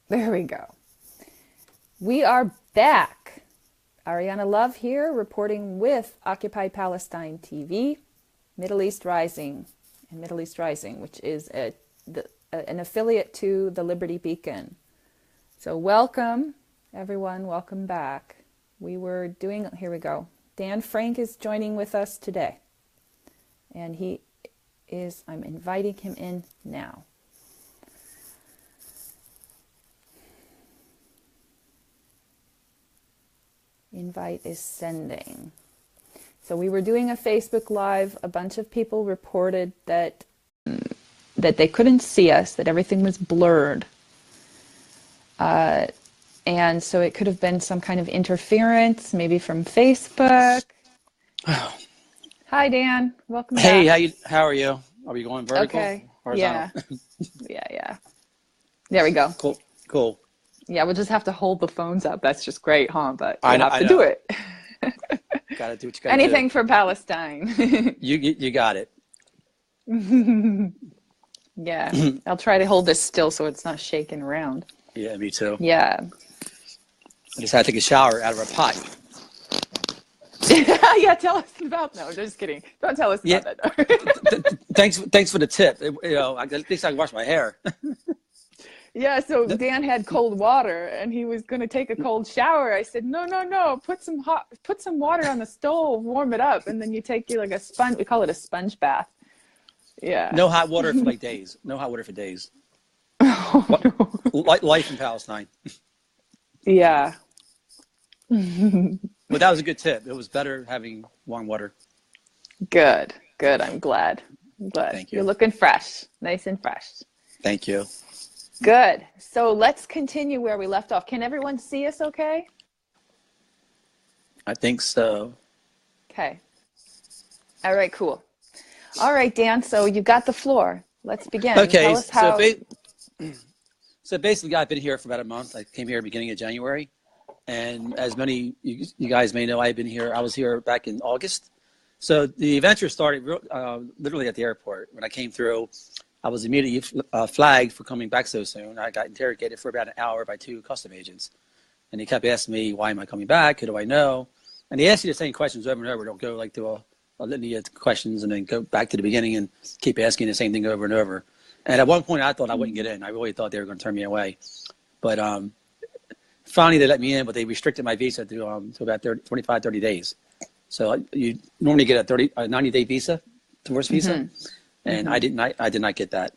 There we go. We are back. Ariyana Love here, reporting with Occupy Palestine TV, Middle East Rising, and Middle East Rising, which is an affiliate to the Liberty Beacon. So welcome, everyone. Welcome back. Here we go. Dan Frank is joining with us today. And I'm inviting him in now. Invite is sending. So we were doing a Facebook Live. A bunch of people reported that they couldn't see us, that everything was blurred. And so it could have been some kind of interference, maybe from Facebook. Hi, Dan. Welcome back. Hey, how are you? Are we going vertical? Okay. Horizontal? Yeah. There we go. Cool. Yeah, we'll just have to hold the phones up. That's just great, huh? But I have to know. do it. Gotta do what you gotta Anything do. for Palestine. You got it. Yeah, I'll try to hold this still so it's not shaking around. Yeah, me too. Yeah. I just had to take a shower out of a pot. Yeah, tell us about. No, just kidding. Don't tell us about that. Thanks for the tip. At least I can wash my hair. Yeah, so Dan had cold water and he was going to take a cold shower. I said, no, put some water on the stove, warm it up, and then you take like a sponge. We call it a sponge bath. Yeah. No hot water for like days. No hot water for days. Oh, no. Life in Palestine. Yeah. But that was a good tip. It was better having warm water. Good. I'm glad. Thank you. You're looking fresh, nice and fresh. Thank you. Good. So let's continue where we left off. Can everyone see us okay? I think so. Okay. All right, cool. All right, Dan, so you got the floor. Let's begin. Okay, Tell us how... so basically I've been here for about a month. I came here beginning of January. And as many you guys may know, I was here back in August. So the adventure started literally at the airport. When I came through, I was immediately flagged for coming back so soon. I got interrogated for about an hour by 2 custom agents. And they kept asking me, why am I coming back? Who do I know? And they ask you the same questions over and over. They'll go like through a litany of questions and then go back to the beginning and keep asking the same thing over and over. And at one point, I thought I wouldn't get in. I really thought they were going to turn me away. But finally, they let me in, but they restricted my visa to about 30 days. So you normally get a 90-day visa, tourist visa. And I did not get that.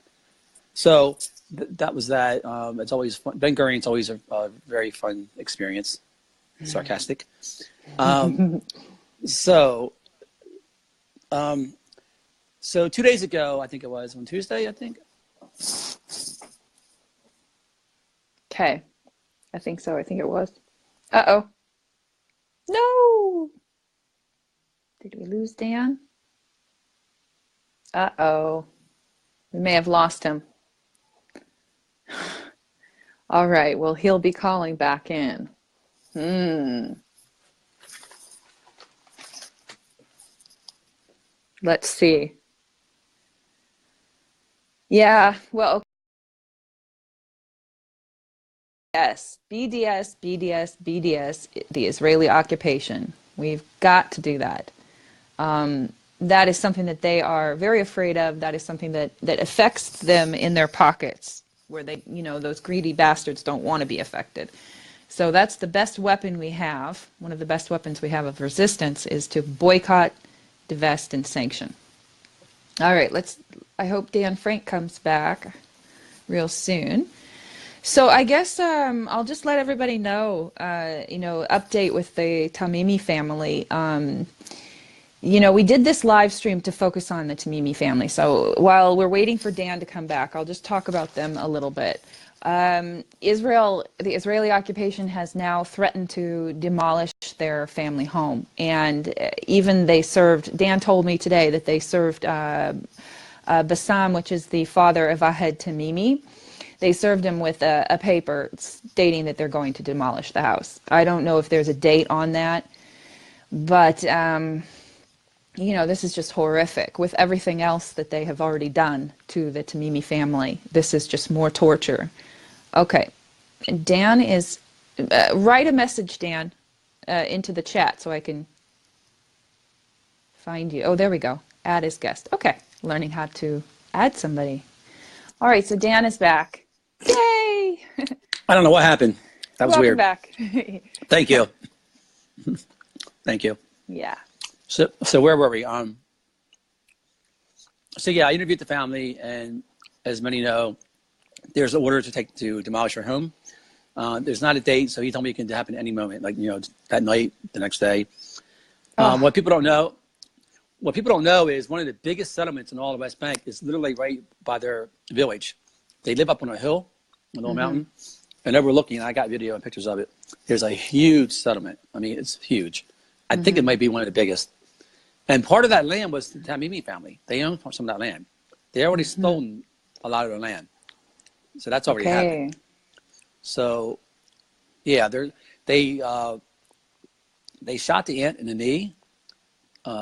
So that was that. It's always fun. Ben Gurion's always a very fun experience. Sarcastic. So 2 days ago, I think it was on Tuesday, I think. Okay. I think so. I think it was. Uh-oh. No. Did we lose Dan? Uh-oh. We may have lost him. All right. Well, he'll be calling back in. Let's see. Yeah. Well, yes. BDS, the Israeli occupation. We've got to do that. That is something that they are very afraid of. That is something that affects them in their pockets, where they, those greedy bastards don't want to be affected. So that's the best weapon we have. One of the best weapons we have of resistance is to boycott, divest, and sanction. All right, I hope Dan Frank comes back real soon. So I guess I'll just let everybody know, update with the Tamimi family. We did this live stream to focus on the Tamimi family. So while we're waiting for Dan to come back, I'll just talk about them a little bit. The Israeli occupation has now threatened to demolish their family home. And even Dan told me today that they served Bassam, which is the father of Ahed Tamimi. They served him with a paper stating that they're going to demolish the house. I don't know if there's a date on that, but this is just horrific. With everything else that they have already done to the Tamimi family, this is just more torture. Okay, Dan is, write a message, Dan, into the chat so I can find you. Oh, there we go. Add as guest. Okay, learning how to add somebody. All right, so Dan is back. Yay! I don't know what happened. That was Welcome weird. back. Thank you. Thank you. Yeah. So where were we? So yeah, I interviewed the family, and as many know, there's an order to demolish her home. There's not a date, so he told me it can happen at any moment, like, you know, that night, the next day. What people don't know is one of the biggest settlements in all the West Bank is literally right by their village. They live up on a hill, a little mountain, and overlooking, I got video and pictures of it. There's a huge settlement. I mean, it's huge. I think it might be one of the biggest. And part of that land was the Tamimi family. They own some of that land. They already stolen a lot of the land. So that's already happened. So, yeah, they shot the aunt in the knee.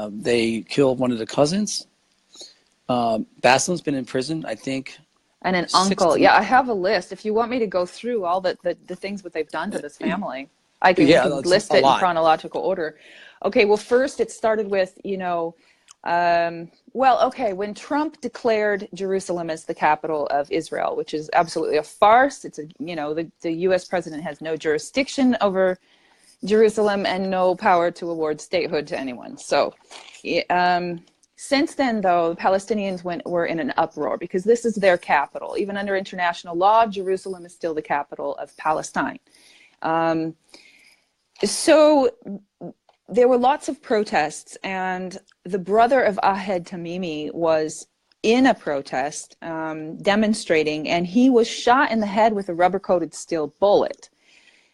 They killed one of the cousins. Bassam's been in prison, I think. And an uncle. Yeah, I have a list. If you want me to go through all the things that they've done to this family, I can list it in chronological order. Okay, well, first it started with, you know, when Trump declared Jerusalem as the capital of Israel, which is absolutely a farce. It's the U.S. president has no jurisdiction over Jerusalem and no power to award statehood to anyone. So since then, though, the Palestinians were in an uproar because this is their capital. Even under international law, Jerusalem is still the capital of Palestine. So there were lots of protests, and the brother of Ahed Tamimi was in a protest demonstrating, and he was shot in the head with a rubber-coated steel bullet.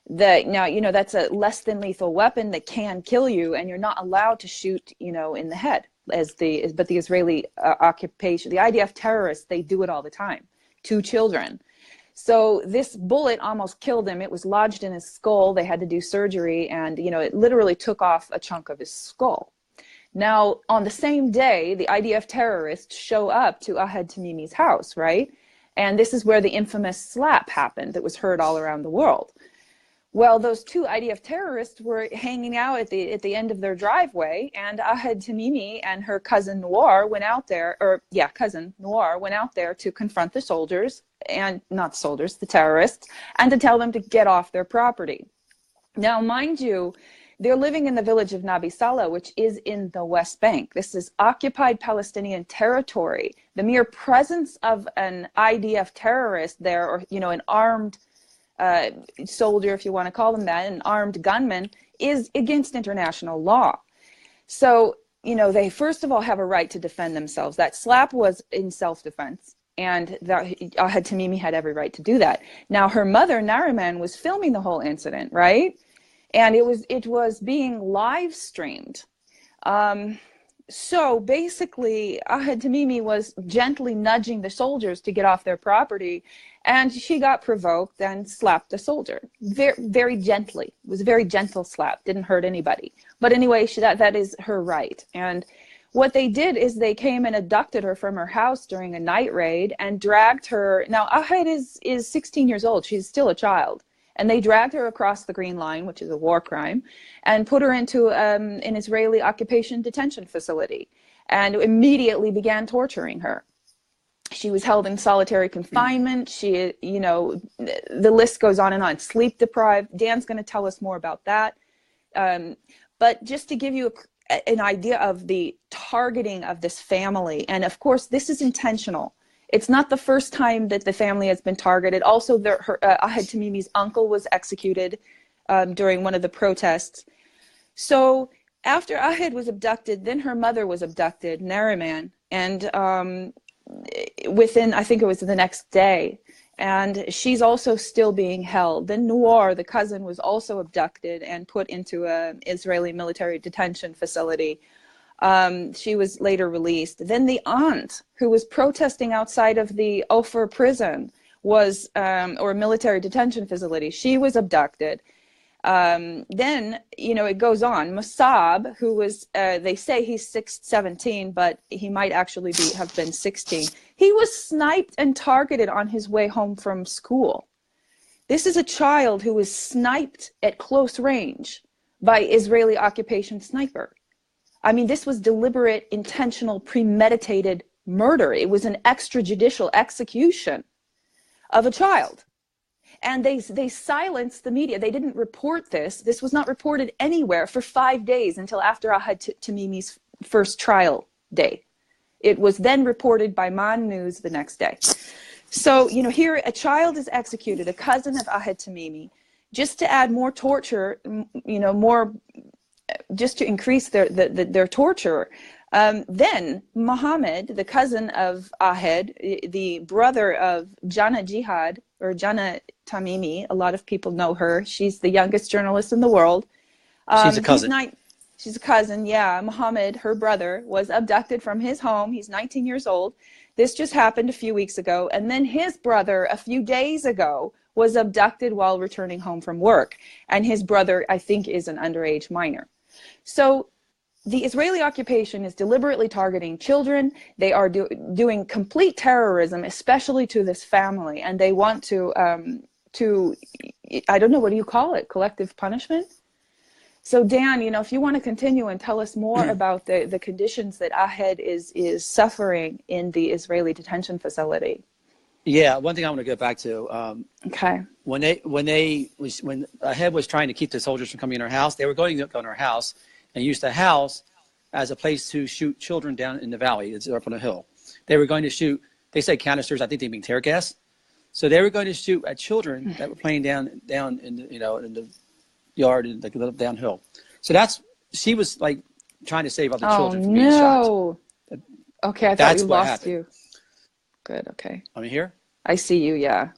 Now, you know, that's a less than lethal weapon that can kill you, and you're not allowed to shoot, you know, in the head. But the Israeli occupation, the IDF terrorists, they do it all the time. 2 children. So this bullet almost killed him. It was lodged in his skull. They had to do surgery, and, you know, it literally took off a chunk of his skull. Now, on the same day, the IDF terrorists show up to Ahed Tamimi's house, right? And this is where the infamous slap happened that was heard all around the world. Well, those 2 IDF terrorists were hanging out at the end of their driveway, and Ahed Tamimi and her cousin Noir went out there, cousin Noir went out there to confront the soldiers, and not soldiers, the terrorists, and to tell them to get off their property. Now, mind you, they're living in the village of Nabi Saleh, which is in the West Bank. This is occupied Palestinian territory. The mere presence of an IDF terrorist there, or, you know, an armed soldier, if you want to call them that, an armed gunman, is against international law. So, you know, they first of all have a right to defend themselves. That slap was in self-defense, and Ahed Tamimi had every right to do that. Now, her mother, Nariman, was filming the whole incident, right? And it was being live streamed. So basically, Ahed Tamimi was gently nudging the soldiers to get off their property, and she got provoked and slapped the soldier very, very gently. It was a very gentle slap, didn't hurt anybody. But anyway, that is her right. And what they did is they came and abducted her from her house during a night raid and dragged her. Now, Ahed is 16 years old. She's still a child. And they dragged her across the Green Line, which is a war crime, and put her into an Israeli occupation detention facility, and immediately began torturing her. She was held in solitary confinement. She, you know, the list goes on and on. Sleep deprived. Dan's going to tell us more about that. But just to give you an idea of the targeting of this family, and of course, this is intentional. It's not the first time that the family has been targeted. Also, Ahed Tamimi's uncle was executed during one of the protests. So after Ahed was abducted, then her mother was abducted, Nariman, and within, I think it was the next day, and she's also still being held. Then Noir, the cousin, was also abducted and put into an Israeli military detention facility. She was later released. Then the aunt, who was protesting outside of the Ofer prison, or military detention facility, she was abducted. Then, you know, it goes on. Musab, who was, they say he's 17, but he might actually have been 16. He was sniped and targeted on his way home from school. This is a child who was sniped at close range by Israeli occupation sniper. I mean, this was deliberate, intentional, premeditated murder. It was an extrajudicial execution of a child. And they silenced the media. They didn't report this. This was not reported anywhere for 5 days until after Ahed Tamimi's first trial day. It was then reported by Man News the next day. So, you know, here a child is executed, a cousin of Ahed Tamimi, just to add more torture, you know, more, just to increase their torture. Then Mohammed, the cousin of Ahed, the brother of Jana Jihad, or Jana Tamimi, a lot of people know her. She's the youngest journalist in the world. She's a cousin. She's a cousin, yeah. Mohammed, her brother, was abducted from his home. He's 19 years old. This just happened a few weeks ago. And then his brother, a few days ago, was abducted while returning home from work. And his brother, I think, is an underage minor. So the Israeli occupation is deliberately targeting children. They are doing complete terrorism, especially to this family. And they want to I don't know, what do you call it? Collective punishment? So Dan, you know, if you want to continue and tell us more about the conditions that Ahed is suffering in the Israeli detention facility. Yeah, one thing I want to go back to. Okay. When Ahed was trying to keep the soldiers from coming in her house, they were going to go in her house and use the house as a place to shoot children down in the valley. It's up on a hill. They were going to shoot, they said canisters, I think they mean tear gas. So they were going to shoot at children that were playing down in the, you know, in the yard and like a little downhill. So she was like trying to save other children from being shot. Okay, I thought we lost you. Good, okay. I'm here? I see you, yeah.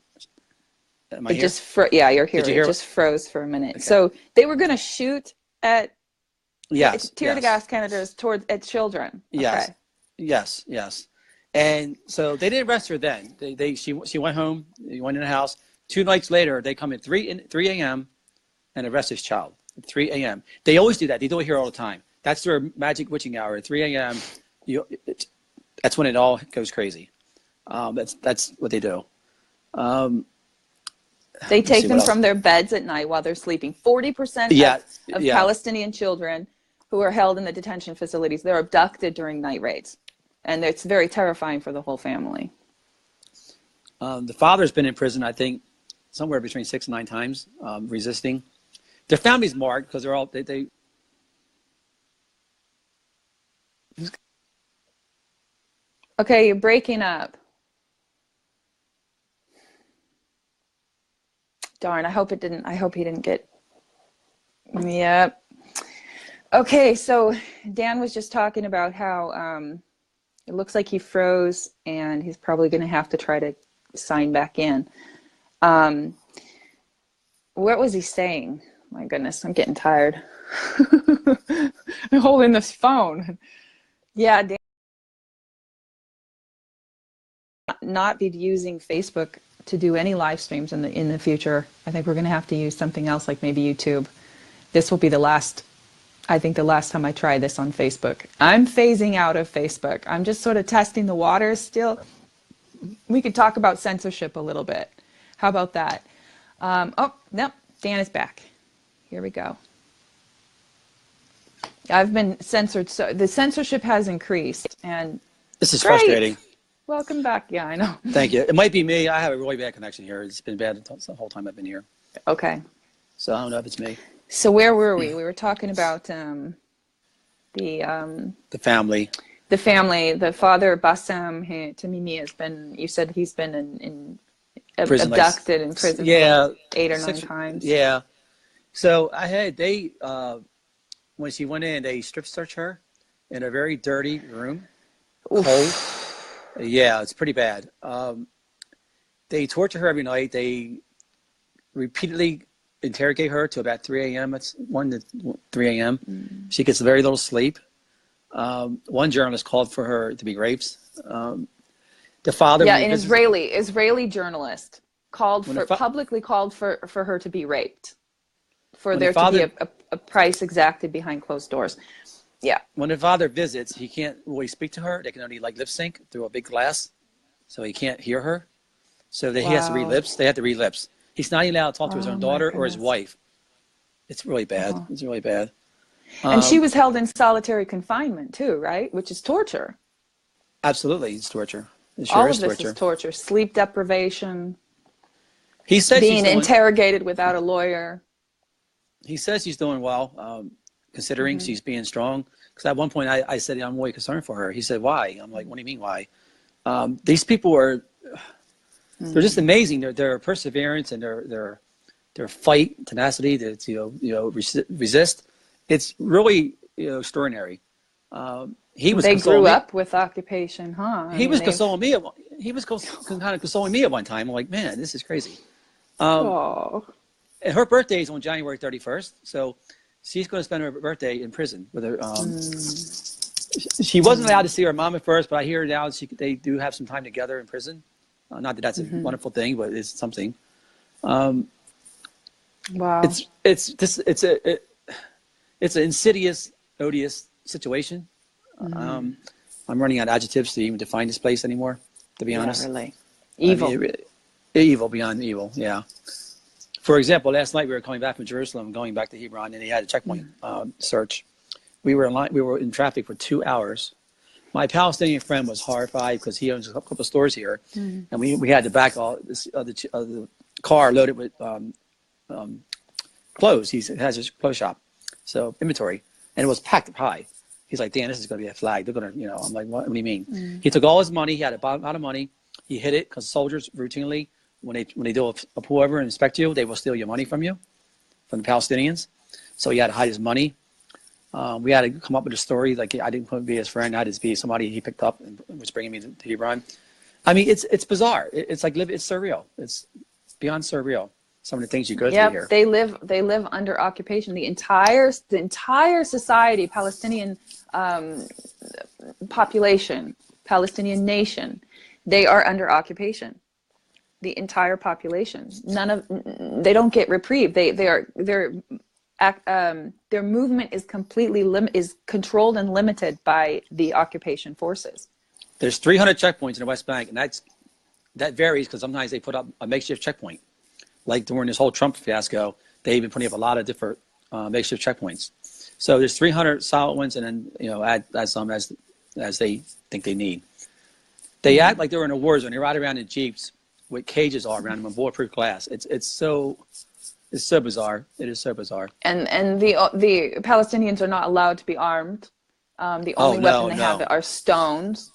Am I here? Yeah, you're here. Did you hear? It just froze for a minute. Okay. So they were going to shoot at tear gas canisters at children. Yes. Okay. Yes. And so they didn't arrest her then. She went home. They went in the house. 2 nights later, they come at 3 a.m. and arrest this child at 3 a.m. They always do that. They do it here all the time. That's their magic witching hour. At 3 a.m., that's when it all goes crazy. That's what they do. They take them from their beds at night while they're sleeping. 40% of Palestinian children who are held in the detention facilities, they're abducted during night raids. And it's very terrifying for the whole family. The father's been in prison, I think, somewhere between 6 and 9 times, resisting. Their family's marked because they're all, they Okay, you're breaking up. Darn, I hope he didn't get, yep. Okay, so Dan was just talking about how it looks like he froze and he's probably going to have to try to sign back in. What was he saying? My goodness, I'm getting tired. I'm holding this phone. Yeah, Dan, not be using Facebook to do any live streams in the future. I think we're going to have to use something else, like maybe YouTube. This will be the last, I think, the last time I try this on Facebook. I'm phasing out of Facebook. I'm just sort of testing the waters still. We could talk about censorship a little bit. How about that? Oh, nope, Dan is back. Here we go. I've been censored, so the censorship has increased, and this is frustrating. Welcome back. Yeah, I know. Thank you. It might be me. I have a really bad connection here. It's been bad the whole time I've been here. Okay. So I don't know if it's me. So where were we? We were talking about the family. The family. The father, Bassam Tamimi, has been. You said he's been abducted in prison. Yeah, for 8 or 9 times. Yeah. So when she went in, they strip searched her in a very dirty room. Oof. Cold. Yeah, it's pretty bad. They torture her every night. They repeatedly interrogate her to about 3 a.m. It's 1 to 3 a.m. She gets very little sleep. One journalist called for her to be raped. The father, an Israeli journalist publicly called for her to be raped, for there to be a price exacted behind closed doors. Yeah. When the father visits, he can't really speak to her. They can only like lip sync through a big glass, so he can't hear her. So he has to read lips. They have to read lips. He's not even allowed to talk to his own Oh my daughter or his goodness. wife. It's really bad. Uh-huh. It's really bad. And she was held in solitary confinement too, right? Which is torture. Absolutely, it's torture. It sure All is of this is torture. torture. Sleep deprivation, He says she's being doing. interrogated without a lawyer. He says she's doing well, considering she's being strong. Because at one point I said I'm really concerned for her. He said, "Why?" I'm like, "What do you mean why?" These people they're just amazing. Their perseverance and their fight tenacity to resist. It's really extraordinary. He was They consoling grew me. up with occupation, huh? I He mean, was they've. consoling me. He was kind of consoling me at one time. I'm like, man, this is crazy. Oh. And her birthday is on January 31st, so she's going to spend her birthday in prison with her. She wasn't allowed to see her mom at first, but I hear now they do have some time together in prison. Not that that's a wonderful thing, but it's something. Wow. It's an insidious, odious situation. I'm running out of adjectives to even define this place anymore, to be honest. Really. Evil. I mean, evil beyond evil, yeah. For example, last night we were coming back from Jerusalem, going back to Hebron, and they had a checkpoint search. We were in traffic for 2 hours. My Palestinian friend was horrified because he owns a couple of stores here, and we had to back all this the car loaded with clothes. He has his clothes shop, so inventory, and it was packed up high. He's like, "Dan, this is going to be a flag. They're going to, I'm like, what do you mean? He took all his money. He had a lot of money. He hid it because soldiers routinely, when they do a pullover and inspect you, they will steal your money from you, from the Palestinians. So he had to hide his money. We had to come up with a story. Like, I didn't want to be his friend. I had to be somebody he picked up and was bringing me to Hebron. I mean, it's bizarre. It's like it's surreal. It's beyond surreal. Some of the things you go through here. They live under occupation. The entire society, Palestinian population, Palestinian nation, they are under occupation. The entire population. They don't get reprieve. Their movement is completely controlled and limited by the occupation forces. There's 300 checkpoints in the West Bank, and that varies because sometimes they put up a makeshift checkpoint. Like during this whole Trump fiasco, they've been putting up a lot of different makeshift checkpoints. So there's 300 solid ones, and then add some as they think they need. They act like they're in a war zone. They ride around in jeeps with cages all around them and bulletproof glass. It's so bizarre. It is so bizarre. And the Palestinians are not allowed to be armed. The only weapon they have are stones.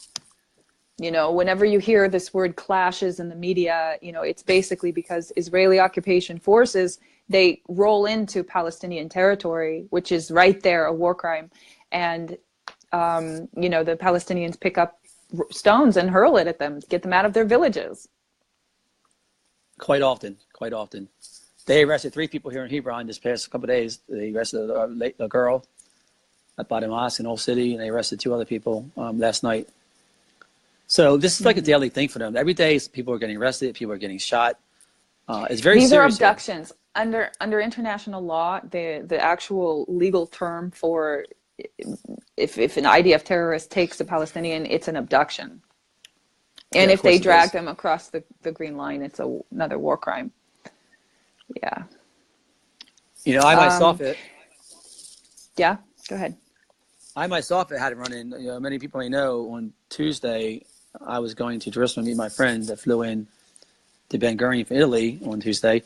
Whenever you hear this word clashes in the media, it's basically because Israeli occupation forces, they roll into Palestinian territory, which is right there a war crime. And, the Palestinians pick up stones and hurl it at them, get them out of their villages. Quite often. They arrested 3 people here in Hebron this past couple of days. They arrested a girl by the mosque in Old City, and they arrested 2 other people last night. So this is like a daily thing for them. Every day, people are getting arrested. People are getting shot. It's very serious. These are abductions. Under international law, the actual legal term for if an IDF terrorist takes a Palestinian, it's an abduction. And if they drag them across the Green Line, it's another war crime. Yeah. I myself Yeah, go ahead. I myself had to run in. Many people I know on Tuesday, I was going to Jerusalem to meet my friend that flew in to Ben Gurion from Italy on Tuesday.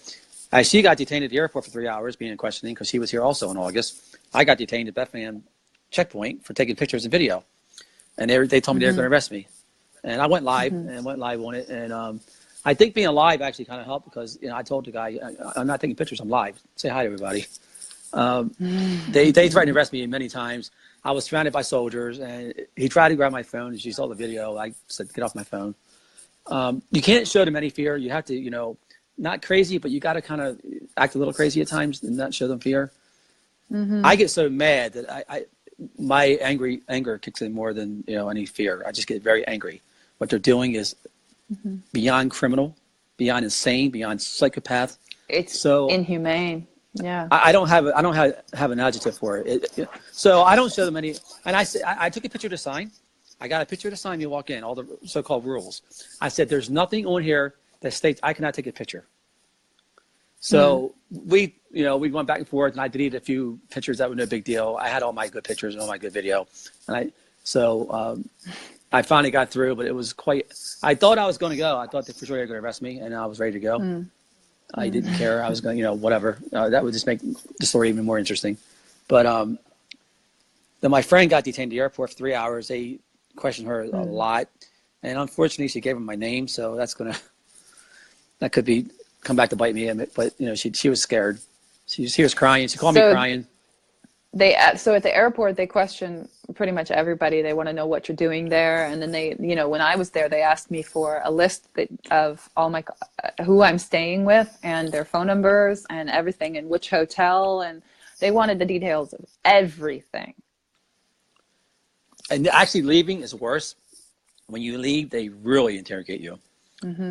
She got detained at the airport for 3 hours being in questioning because she was here also in August. I got detained at Bethlehem checkpoint for taking pictures and video. And they told me they were going to arrest me. And I went live on it. And I think being live actually kind of helped because I told the guy, I'm not taking pictures, I'm live. Say hi to everybody. They threatened to arrest me many times. I was surrounded by soldiers, and he tried to grab my phone. She saw the video. I said, get off my phone. You can't show them any fear. You have to, not crazy, but you got to kind of act a little crazy at times and not show them fear. I get so mad that my anger kicks in more than any fear. I just get very angry. What they're doing is beyond criminal, beyond insane, beyond psychopath. It's so inhumane. Yeah. I don't have an adjective for it. So I don't show them any. And I took a picture of the sign. I got a picture of the sign. You walk in, all the so-called rules. I said, there's nothing on here that states I cannot take a picture. So we went back and forth, and I deleted a few pictures that were no big deal. I had all my good pictures and all my good video, and I finally got through, but it was I thought I was going to go. I thought that for sure they were going to arrest me, and I was ready to go. I didn't care. I was going, whatever. That would just make the story even more interesting. But then my friend got detained at the airport for 3 hours. They questioned her a lot, and unfortunately, she gave him my name. So that could come back to bite me. But she was scared. She was crying. She called me crying. So at the airport, they question pretty much everybody. They want to know what you're doing there. And then when I was there, they asked me for a list of all who I'm staying with and their phone numbers and everything and which hotel. And they wanted the details of everything. And actually leaving is worse. When you leave, they really interrogate you.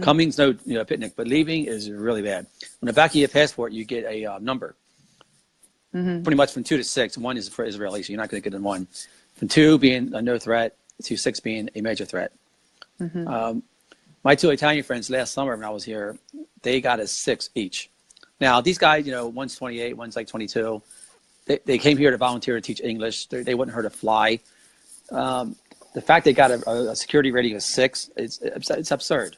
Coming's no picnic, but leaving is really bad. On the back of your passport, you get a number. Pretty much from 2 to 6. 1 is for Israeli, so you're not going to get in 1. From 2 being a no threat to 6 being a major threat. My 2 Italian friends last summer when I was here, they got a 6 each. Now these guys, one's 28, one's like 22. They came here to volunteer to teach English. They wouldn't hurt to fly. The fact they got a security rating of 6, it's absurd.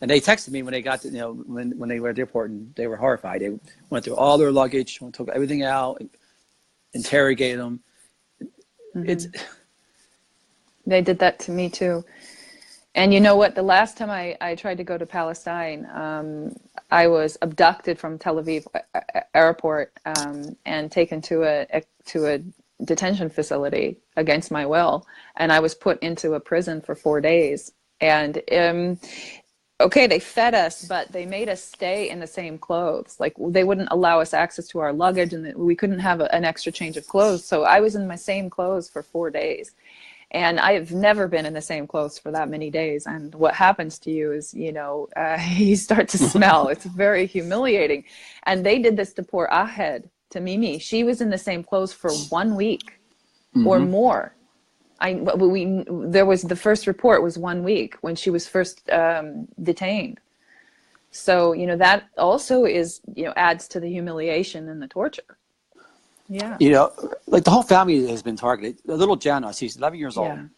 And they texted me when they got to, when they were at the airport, and they were horrified. They went through all their luggage, took everything out, interrogated them. They did that to me too. And you know what? The last time I tried to go to Palestine, I was abducted from Tel Aviv airport and taken to a detention facility against my will, and I was put into a prison for 4 days. And okay, they fed us, but they made us stay in the same clothes. Like, they wouldn't allow us access to our luggage, and we couldn't have an extra change of clothes. So I was in my same clothes for 4 days. And I have never been in the same clothes for that many days. And what happens to you is, you start to smell. It's very humiliating. And they did this to poor Ahed Tamimi. She was in the same clothes for 1 week or more. The first report was 1 week when she was first detained. So, that also adds to the humiliation and the torture. Yeah. Like the whole family has been targeted. The little Jenna, she's 11 years old.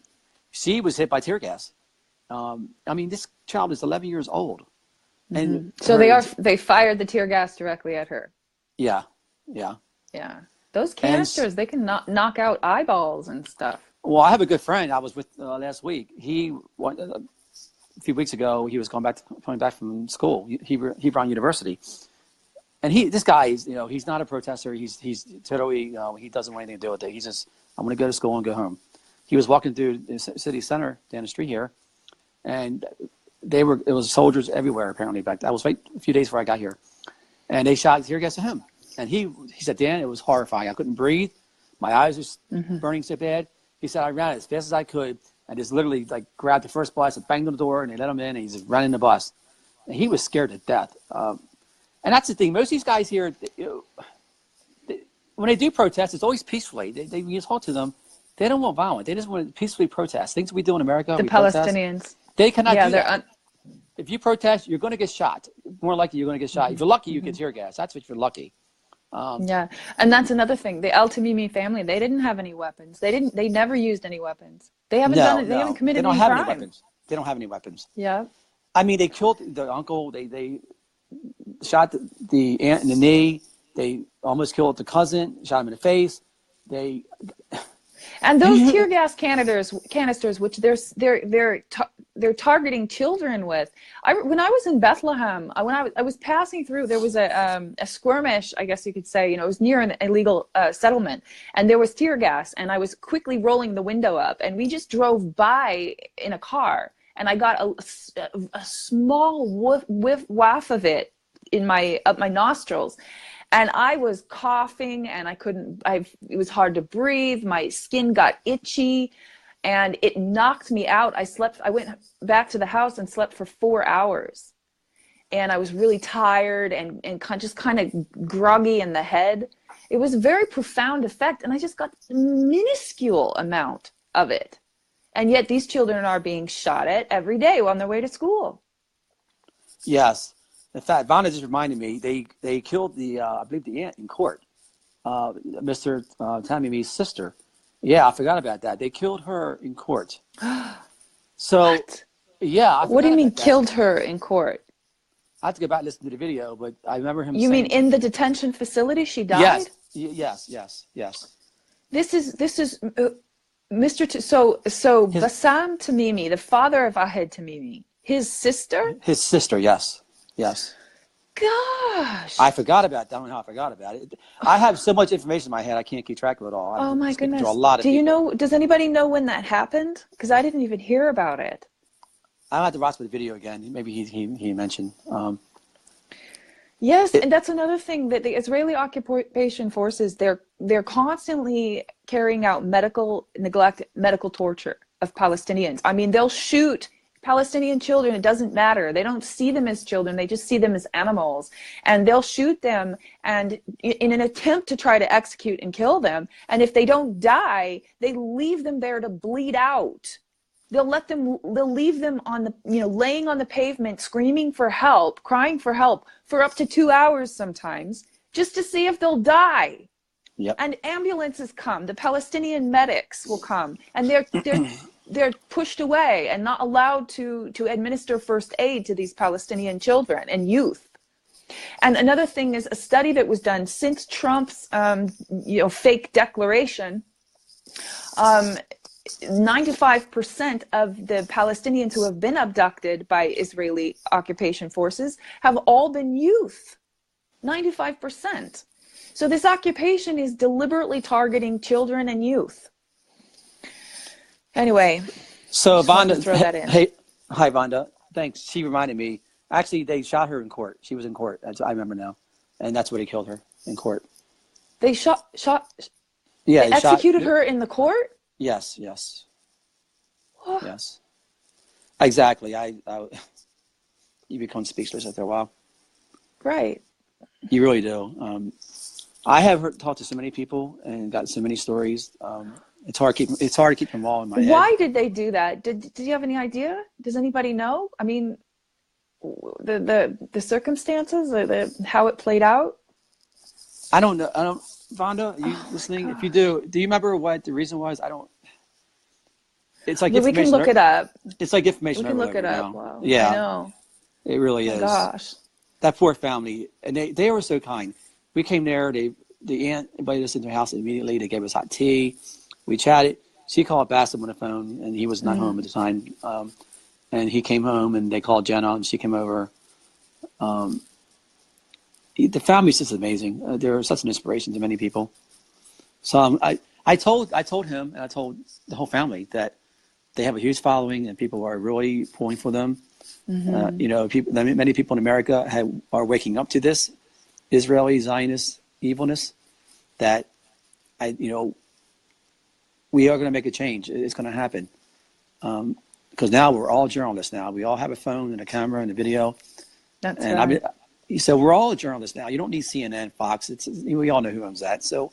She was hit by tear gas. This child is 11 years old. And so they fired the tear gas directly at her. Yeah. Those canisters, they can knock out eyeballs and stuff. Well, I have a good friend I was with last week. A few weeks ago, he was coming back from school, Hebron University. And this guy, he's not a protester. He's totally, he doesn't want anything to do with it. He's just, I'm going to go to school and go home. He was walking through the city center down the street here, and it was soldiers everywhere apparently back. That was right a few days before I got here, and they shot tear gas at him. And he said, Dan, it was horrifying. I couldn't breathe. My eyes were burning so bad. He said, I ran as fast as I could and just literally grabbed the first bus and banged on the door, and they let him in, and he's just running the bus. And he was scared to death. And that's the thing. Most of these guys here, when they do protest, it's always peacefully. You talk to them, they don't want violence. They just want to peacefully protest. Things we do in America, the Palestinians. They cannot do that. If you protest, you're going to get shot. More likely, you're going to get shot. If you're lucky, you get tear gas. That's if you're lucky. And that's another thing. The Al Tamimi family, they didn't have any weapons. They never used any weapens. They haven't done it. They haven't committed any crime. They don't have any weapons. Yeah. They killed the uncle. They shot the aunt in the knee. They almost killed the cousin. Shot him in the face. And those tear gas canisters, which they're targeting children with. When I was in Bethlehem, when I was passing through, there was a skirmish, I guess you could say. It was near an illegal settlement, and there was tear gas. And I was quickly rolling the window up, and we just drove by in a car, and I got a small waft of it up my nostrils. And I was coughing, and it was hard to breathe. My skin got itchy, and it knocked me out. I went back to the house and slept for 4 hours. And I was really tired and just kind of groggy in the head. It was a very profound effect, and I just got a minuscule amount of it. And yet these children are being shot at every day on their way to school. Yes. In fact, Vanna just reminded me, they killed the, I believe the aunt in court, Mr. Tamimi's sister. Yeah, I forgot about that. They killed her in court. So, What? yeah, I What do forgot you mean about that. killed her in court? I have to go back and listen to the video, but I remember him You mean saying, in the detention facility she yes, died? yes. This is so His Bassam Tamimi, the father of Ahed Tamimi, his sister? his sister, yes. Gosh. I forgot about that. I don't know how I forgot about it. I have so much information in my head, I can't keep track of it all. Oh I've my been speaking to a goodness. lot of Do you people. know, does anybody know when that happened? Because I didn't even hear about it. I'll have to watch the video again. Maybe he mentioned. Yes, and that's another thing that the Israeli occupation forces, they're constantly carrying out medical neglect, medical torture of Palestinians. I mean, they'll shoot Palestinian children, it doesn't matter. They don't see them as children, they just see them as animals. And they'll shoot them and in an attempt to try to execute and kill them. And if they don't die, they leave them there to bleed out. They'll leave them on the, laying on the pavement, screaming for help, crying for help for up to 2 hours sometimes, just to see if they'll die. Yep. And ambulances come, the Palestinian medics will come, and they're pushed away and not allowed to administer first aid to these Palestinian children and youth. And another thing is a study that was done since Trump's fake declaration. 95% of the Palestinians who have been abducted by Israeli occupation forces have all been youth. 95%. So this occupation is deliberately targeting children and youth. Anyway, So Vonda, throw that in. hey, hi Vonda. Thanks. She reminded me. Actually, they shot her in court. She was in court. I remember now, and that's where they killed her in court. They shot. Yeah, they executed her in the court. Yes. Exactly. You become speechless after a while. Right. You really do. I have talked to so many people and got so many stories. It's hard to keep them all in my head. Why did they do that? Did you have any idea? Does anybody know? I mean, the circumstances or how it played out? I don't know. Vonda, are you listening? If you do you remember what the reason was? It's like we can look it up. It's like information. We can look it up. Now. Wow. Yeah, I know. It really is. Gosh. That poor family, and they were so kind. We came there. The aunt invited us into their house immediately. They gave us hot tea. We chatted. She called Bassam on the phone, and he was not home at the time. And he came home, and they called Jenna, and she came over. The family's just amazing. They're such an inspiration to many people. So I told him, and I told the whole family that they have a huge following, and people are really pulling for them. Many people in America are waking up to this Israeli Zionist evilness. That we are going to make a change. It's going to happen because now we're all journalists. Now we all have a phone and a camera and a video. That's right. So we're all journalists now. You don't need CNN, Fox. We all know who owns that. So,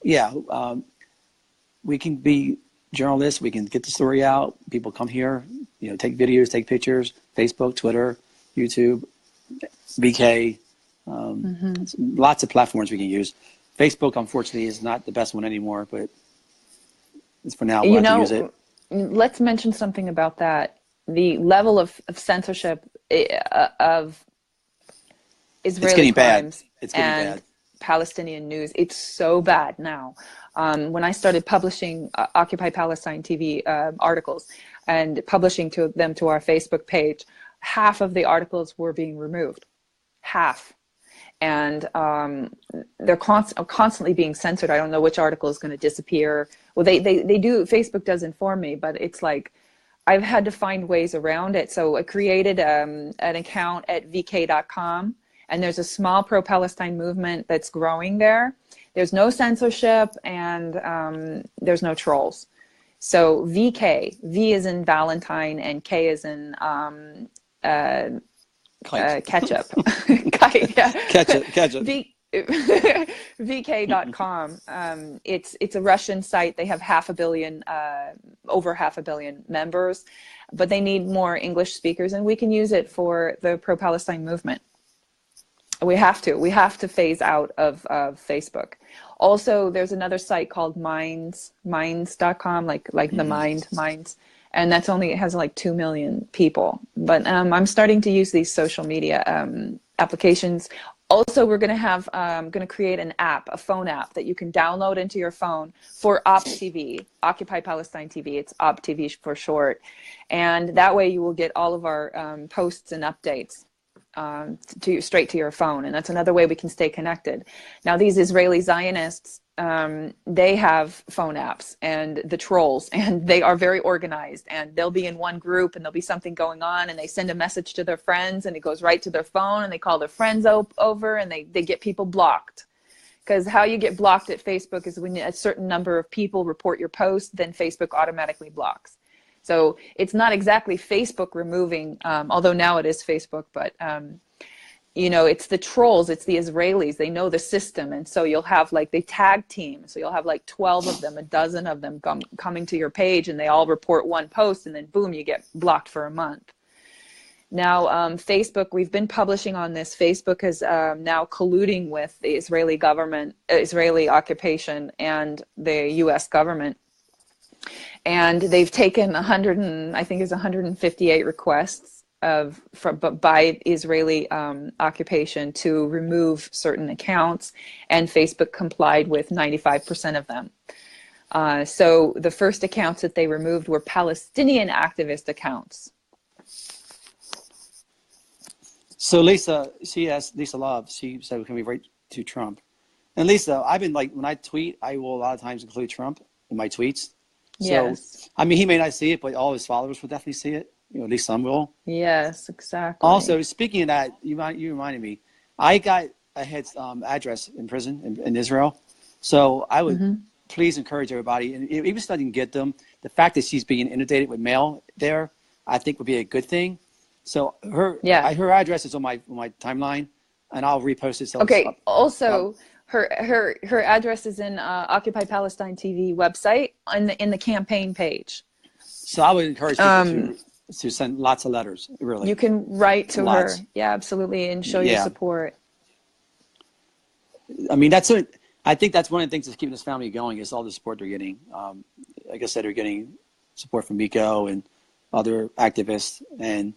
yeah, we can be journalists. We can get the story out. People come here, take videos, take pictures, Facebook, Twitter, YouTube, VK, lots of platforms we can use. Facebook, unfortunately, is not the best one anymore, but it's for now. We'll have to use it. Let's mention something about that. The level of censorship of Israeli crimes and Palestinian news, it's so bad now. When I started publishing Occupy Palestine TV articles and publishing them to our Facebook page, half of the articles were being removed. Half. And they're constantly being censored. I don't know which article is going to disappear. Well, they do. Facebook does inform me, but it's like I've had to find ways around it. So I created an account at vk.com, and there's a small pro-Palestine movement that's growing there. There's no censorship, and there's no trolls. So VK, V is in Valentine, and K is in ketchup. Ketchup. VK.com. It's a Russian site. They have over half a billion members, but they need more English speakers, and we can use it for the pro-Palestine movement. We have to. We have to phase out of Facebook. Also, there's another site called minds.com, like the mind, Minds. And that's only, it has like 2 million people. But I'm starting to use these social media applications. Also, we're going to have, going to create an app, a phone app that you can download into your phone for OpTV, Occupy Palestine TV. It's OpTV for short. And that way you will get all of our posts and updates straight to your phone. And that's another way we can stay connected. Now, these Israeli Zionists, they have phone apps and the trolls, and they are very organized, and they'll be in one group and there'll be something going on and they send a message to their friends and it goes right to their phone and they call their friends over and they get people blocked. Because how you get blocked at Facebook is when a certain number of people report your post, then Facebook automatically blocks. So it's not exactly Facebook removing, although now it is Facebook, but you know, it's the trolls, it's the Israelis, they know the system. And so you'll have like, they tag team. So you'll have like 12 of them, a dozen of them coming to your page, and they all report one post, and then boom, you get blocked for a month. Now, Facebook, we've been publishing on this. Facebook is now colluding with the Israeli government, Israeli occupation, and the US government. And they've taken 158 requests by Israeli occupation to remove certain accounts, and Facebook complied with 95% of them. So the first accounts that they removed were Palestinian activist accounts. So Lisa, she asked, Lisa Love, she said, can we write to Trump? And Lisa, I've been like, when I tweet, I will a lot of times include Trump in my tweets. So, Yes. I mean, he may not see it, but all his followers will definitely see it. You know, at least some will. Yes, exactly. Also, speaking of that, you reminded me, I got Ahed's address in prison in Israel. So I would please encourage everybody, and even if I didn't get them, the fact that she's being inundated with mail there, I think would be a good thing. So her address is on my timeline, and I'll repost it. So okay. Also, her address is in Occupy Palestine TV website in the campaign page. So I would encourage people to send lots of letters. Really, you can write to her. Yeah, absolutely, and show your support. I mean, I think that's one of the things that's keeping this family going is all the support they're getting. Like I said, they're getting support from Miko and other activists. And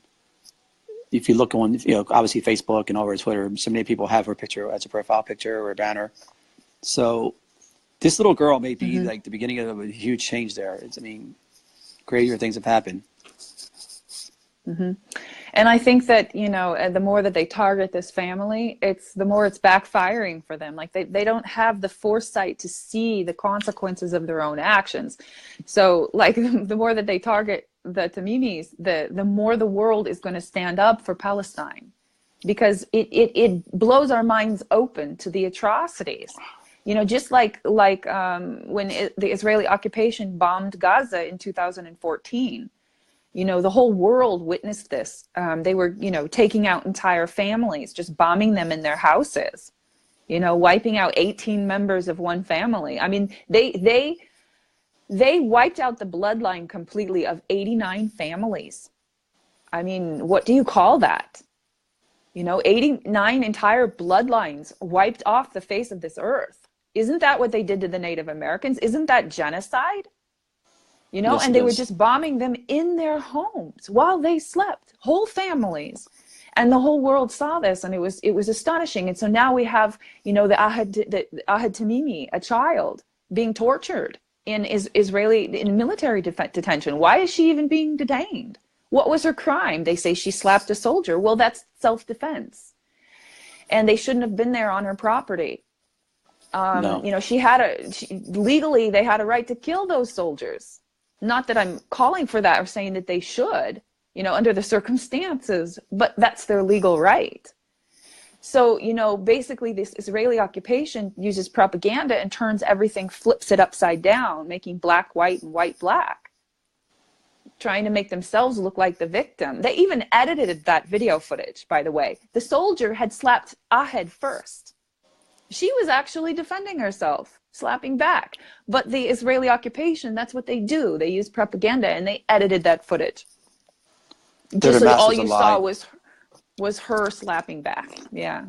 if you look on, obviously Facebook and over Twitter, so many people have her picture as a profile picture or a banner. So this little girl may be like the beginning of a huge change there. I mean, crazier things have happened. And I think that, the more that they target this family, the more it's backfiring for them. Like they don't have the foresight to see the consequences of their own actions. So like the more that they target the Tamimis, the more the world is going to stand up for Palestine, because it blows our minds open to the atrocities. Just like when the Israeli occupation bombed Gaza in 2014. The whole world witnessed this. They were, taking out entire families, just bombing them in their houses, wiping out 18 members of one family. I mean, they wiped out the bloodline completely of 89 families. I mean, what do you call that? 89 entire bloodlines wiped off the face of this earth. Isn't that what they did to the Native Americans? Isn't that genocide? Yes, and they were just bombing them in their homes while they slept, whole families. And the whole world saw this, and it was astonishing. And so now we have, the Ahed Tamimi, a child, being tortured in military detention. Why is she even being detained? What was her crime? They say she slapped a soldier. Well, that's self-defense. And they shouldn't have been there on her property. No. Legally, they had a right to kill those soldiers. Not that I'm calling for that or saying that they should, under the circumstances, but that's their legal right. So, basically this Israeli occupation uses propaganda and turns everything, flips it upside down, making black white and white black, trying to make themselves look like the victim. They even edited that video footage, by the way. The soldier had slapped Ahed first. She was actually defending herself, slapping back. But the Israeli occupation, that's what they do. They use propaganda, and they edited that footage. Just so all you saw was her slapping back. Yeah.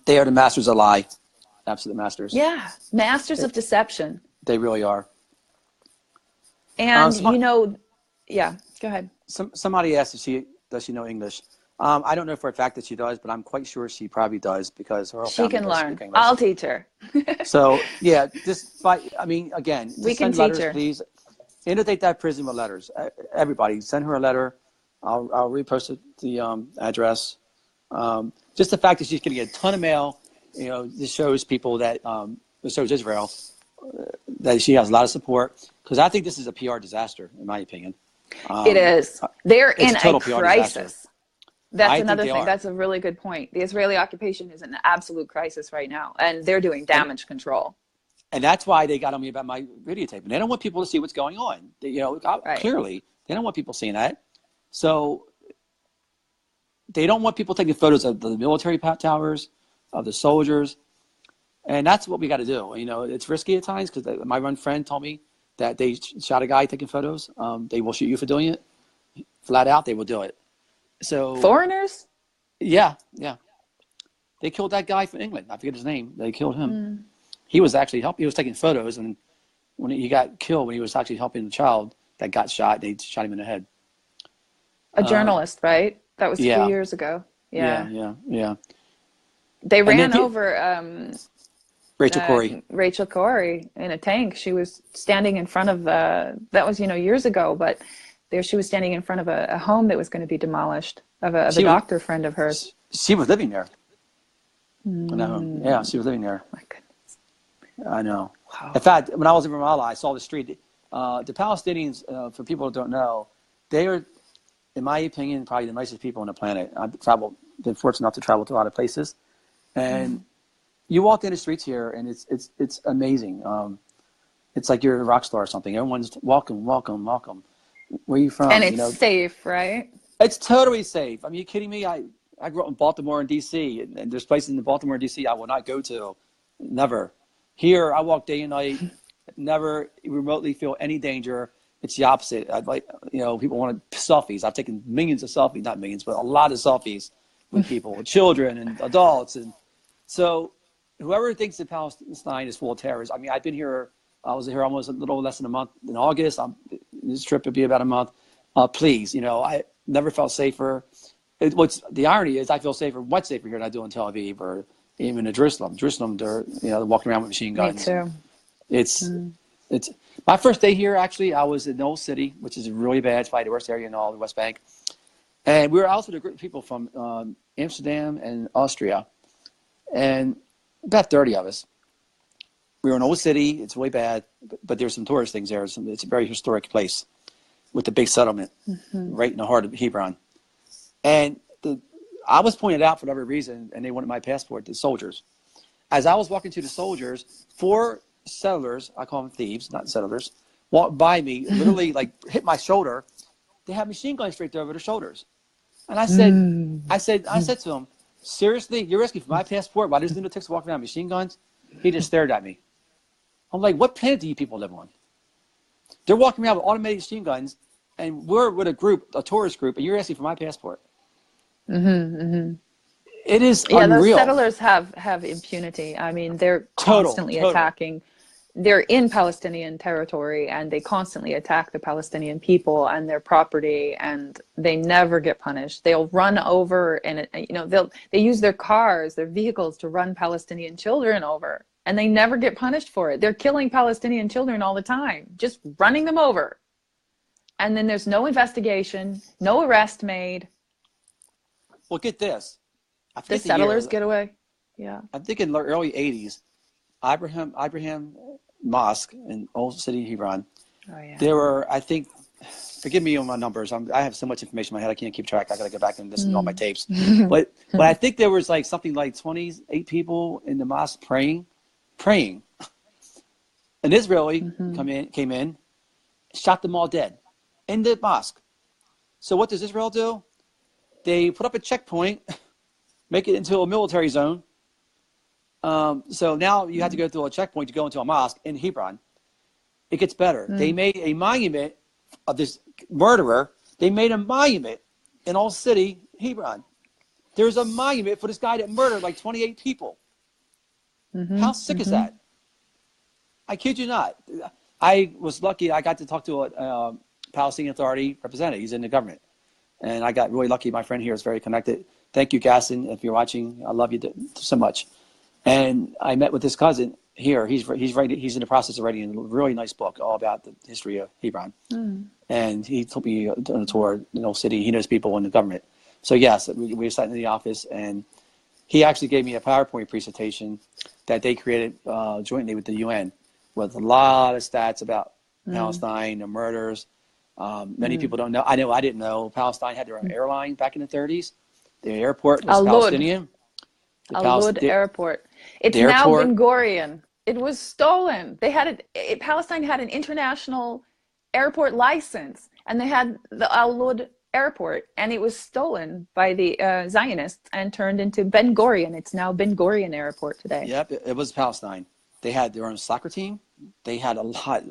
They are the masters of lie, absolute masters. Yeah, masters of deception. They really are. And yeah, go ahead. Somebody asked if does she know English. I don't know for a fact that she does, but I'm quite sure she probably does because her whole She family can does learn. speak English. I'll teach her. So yeah, again, We can send letters, teach her. please. Inundate that prison with letters. Everybody, send her a letter. I'll repost the address. Just the fact that she's going to get a ton of mail, this shows people that it shows Israel that she has a lot of support. Because I think this is a PR disaster, in my opinion. It is. They're in a crisis. Disaster. That's another thing. That's a really good point. The Israeli occupation is in an absolute crisis right now, and they're doing damage control. And that's why they got on me about my videotaping. They don't want people to see what's going on. Right. Clearly, they don't want people seeing that. So they don't want people taking photos of the military towers, of the soldiers. And that's what we got to do. It's risky at times because my one friend told me that they shot a guy taking photos. They will shoot you for doing it. Flat out, they will do it. So foreigners? Yeah. They killed that guy from England. I forget his name. They killed him. He was actually he was taking photos, and when he got killed, when he was actually helping the child that got shot, they shot him in the head. A journalist, right? That was 2 years ago. Yeah. They ran over Rachel Corrie. Rachel Corrie in a tank. She was standing in front of that was years ago, but she was standing in front of a home that was going to be demolished of a doctor friend of hers. She was living there. Yeah, she was living there. My goodness. I know. Wow. In fact, when I was in Ramallah, I saw the street. The Palestinians, for people who don't know, they are, in my opinion, probably the nicest people on the planet. I've been fortunate enough to travel to a lot of places, and you walk in the streets here, and it's amazing. It's like you're a rock star or something. Everyone's welcome. Where are you from? And it's safe, right? It's totally safe. I mean, you kidding me? I grew up in Baltimore and D.C., and there's places in Baltimore and D.C. I will not go to. Never. Here, I walk day and night, never remotely feel any danger. It's the opposite. People want selfies. I've taken millions of selfies, not millions, but a lot of selfies with people, with children and adults. And so whoever thinks that Palestine is full of terrorists, I mean, I was here almost a little less than a month in August. This trip would be about a month. Please, I never felt safer. The irony is I feel much safer here than I do in Tel Aviv or even in Jerusalem. They're walking around with machine guns. Me too. It's my first day here. Actually, I was in the Old City, which is really bad. It's probably the worst area in all the West Bank. And we were out with a group of people from Amsterdam and Austria, and about 30 of us. We were in Old City. It's really bad, but there's some tourist things there. It's a very historic place with the big settlement right in the heart of Hebron. And I was pointed out for whatever reason, and they wanted my passport, the soldiers. As I was walking to the soldiers, 4 settlers, I call them thieves, not settlers, walked by me, literally hit my shoulder. They had machine guns straight over their shoulders. And I said to them, seriously, you're asking for my passport while there's lunatics walking around with machine guns? He just stared at me. I'm like, what planet do you people live on? They're walking around with automatic machine guns, and we're with a tourist group, and you're asking for my passport. It is unreal. Those settlers have impunity. I mean, they're constantly attacking. They're in Palestinian territory, and they constantly attack the Palestinian people and their property, and they never get punished. They'll run over, and they use their cars, their vehicles, to run Palestinian children over, and they never get punished for it. They're killing Palestinian children all the time, just running them over, and then there's no investigation, no arrest made. Well, get this. The settlers get away. Yeah. I think in the early 80s, Abraham Mosque in Old City, Hebron. Oh, yeah. There were, I think, forgive me on my numbers. I have so much information in my head, I can't keep track. I got to go back and listen to all my tapes. But I think there was something like 28 people in the mosque praying. An Israeli came in, shot them all dead in the mosque. So what does Israel do? They put up a checkpoint, make it into a military zone. So now you have to go through a checkpoint to go into a mosque in Hebron. It gets better. They made a monument of this murderer. They made a monument in Old City, Hebron. There's a monument for this guy that murdered like 28 people. How sick is that? I kid you not. I was lucky. I got to talk to a Palestinian Authority representative. He's in the government. And I got really lucky. My friend here is very connected. Thank you, Gaston, if you're watching. I love you so much. And I met with his cousin here. He's in the process of writing a really nice book all about the history of Hebron. And he took me on a tour in the city. He knows people in the government. So yes, we were sitting in the office, and he actually gave me a PowerPoint presentation that they created jointly with the UN, with a lot of stats about Palestine, the murders. Many people don't know. I know I didn't know. Palestine had their own airline back in the 30s. The airport was Palestinian. Al-Lud airport. It's now Ben Gurion. It was stolen. They had Palestine had an international airport license, and they had the Al-Lud airport, and it was stolen by the Zionists and turned into Ben Gurion. It's now Ben Gurion Airport today. Yep, it was Palestine. They had their own soccer team. They had a lot.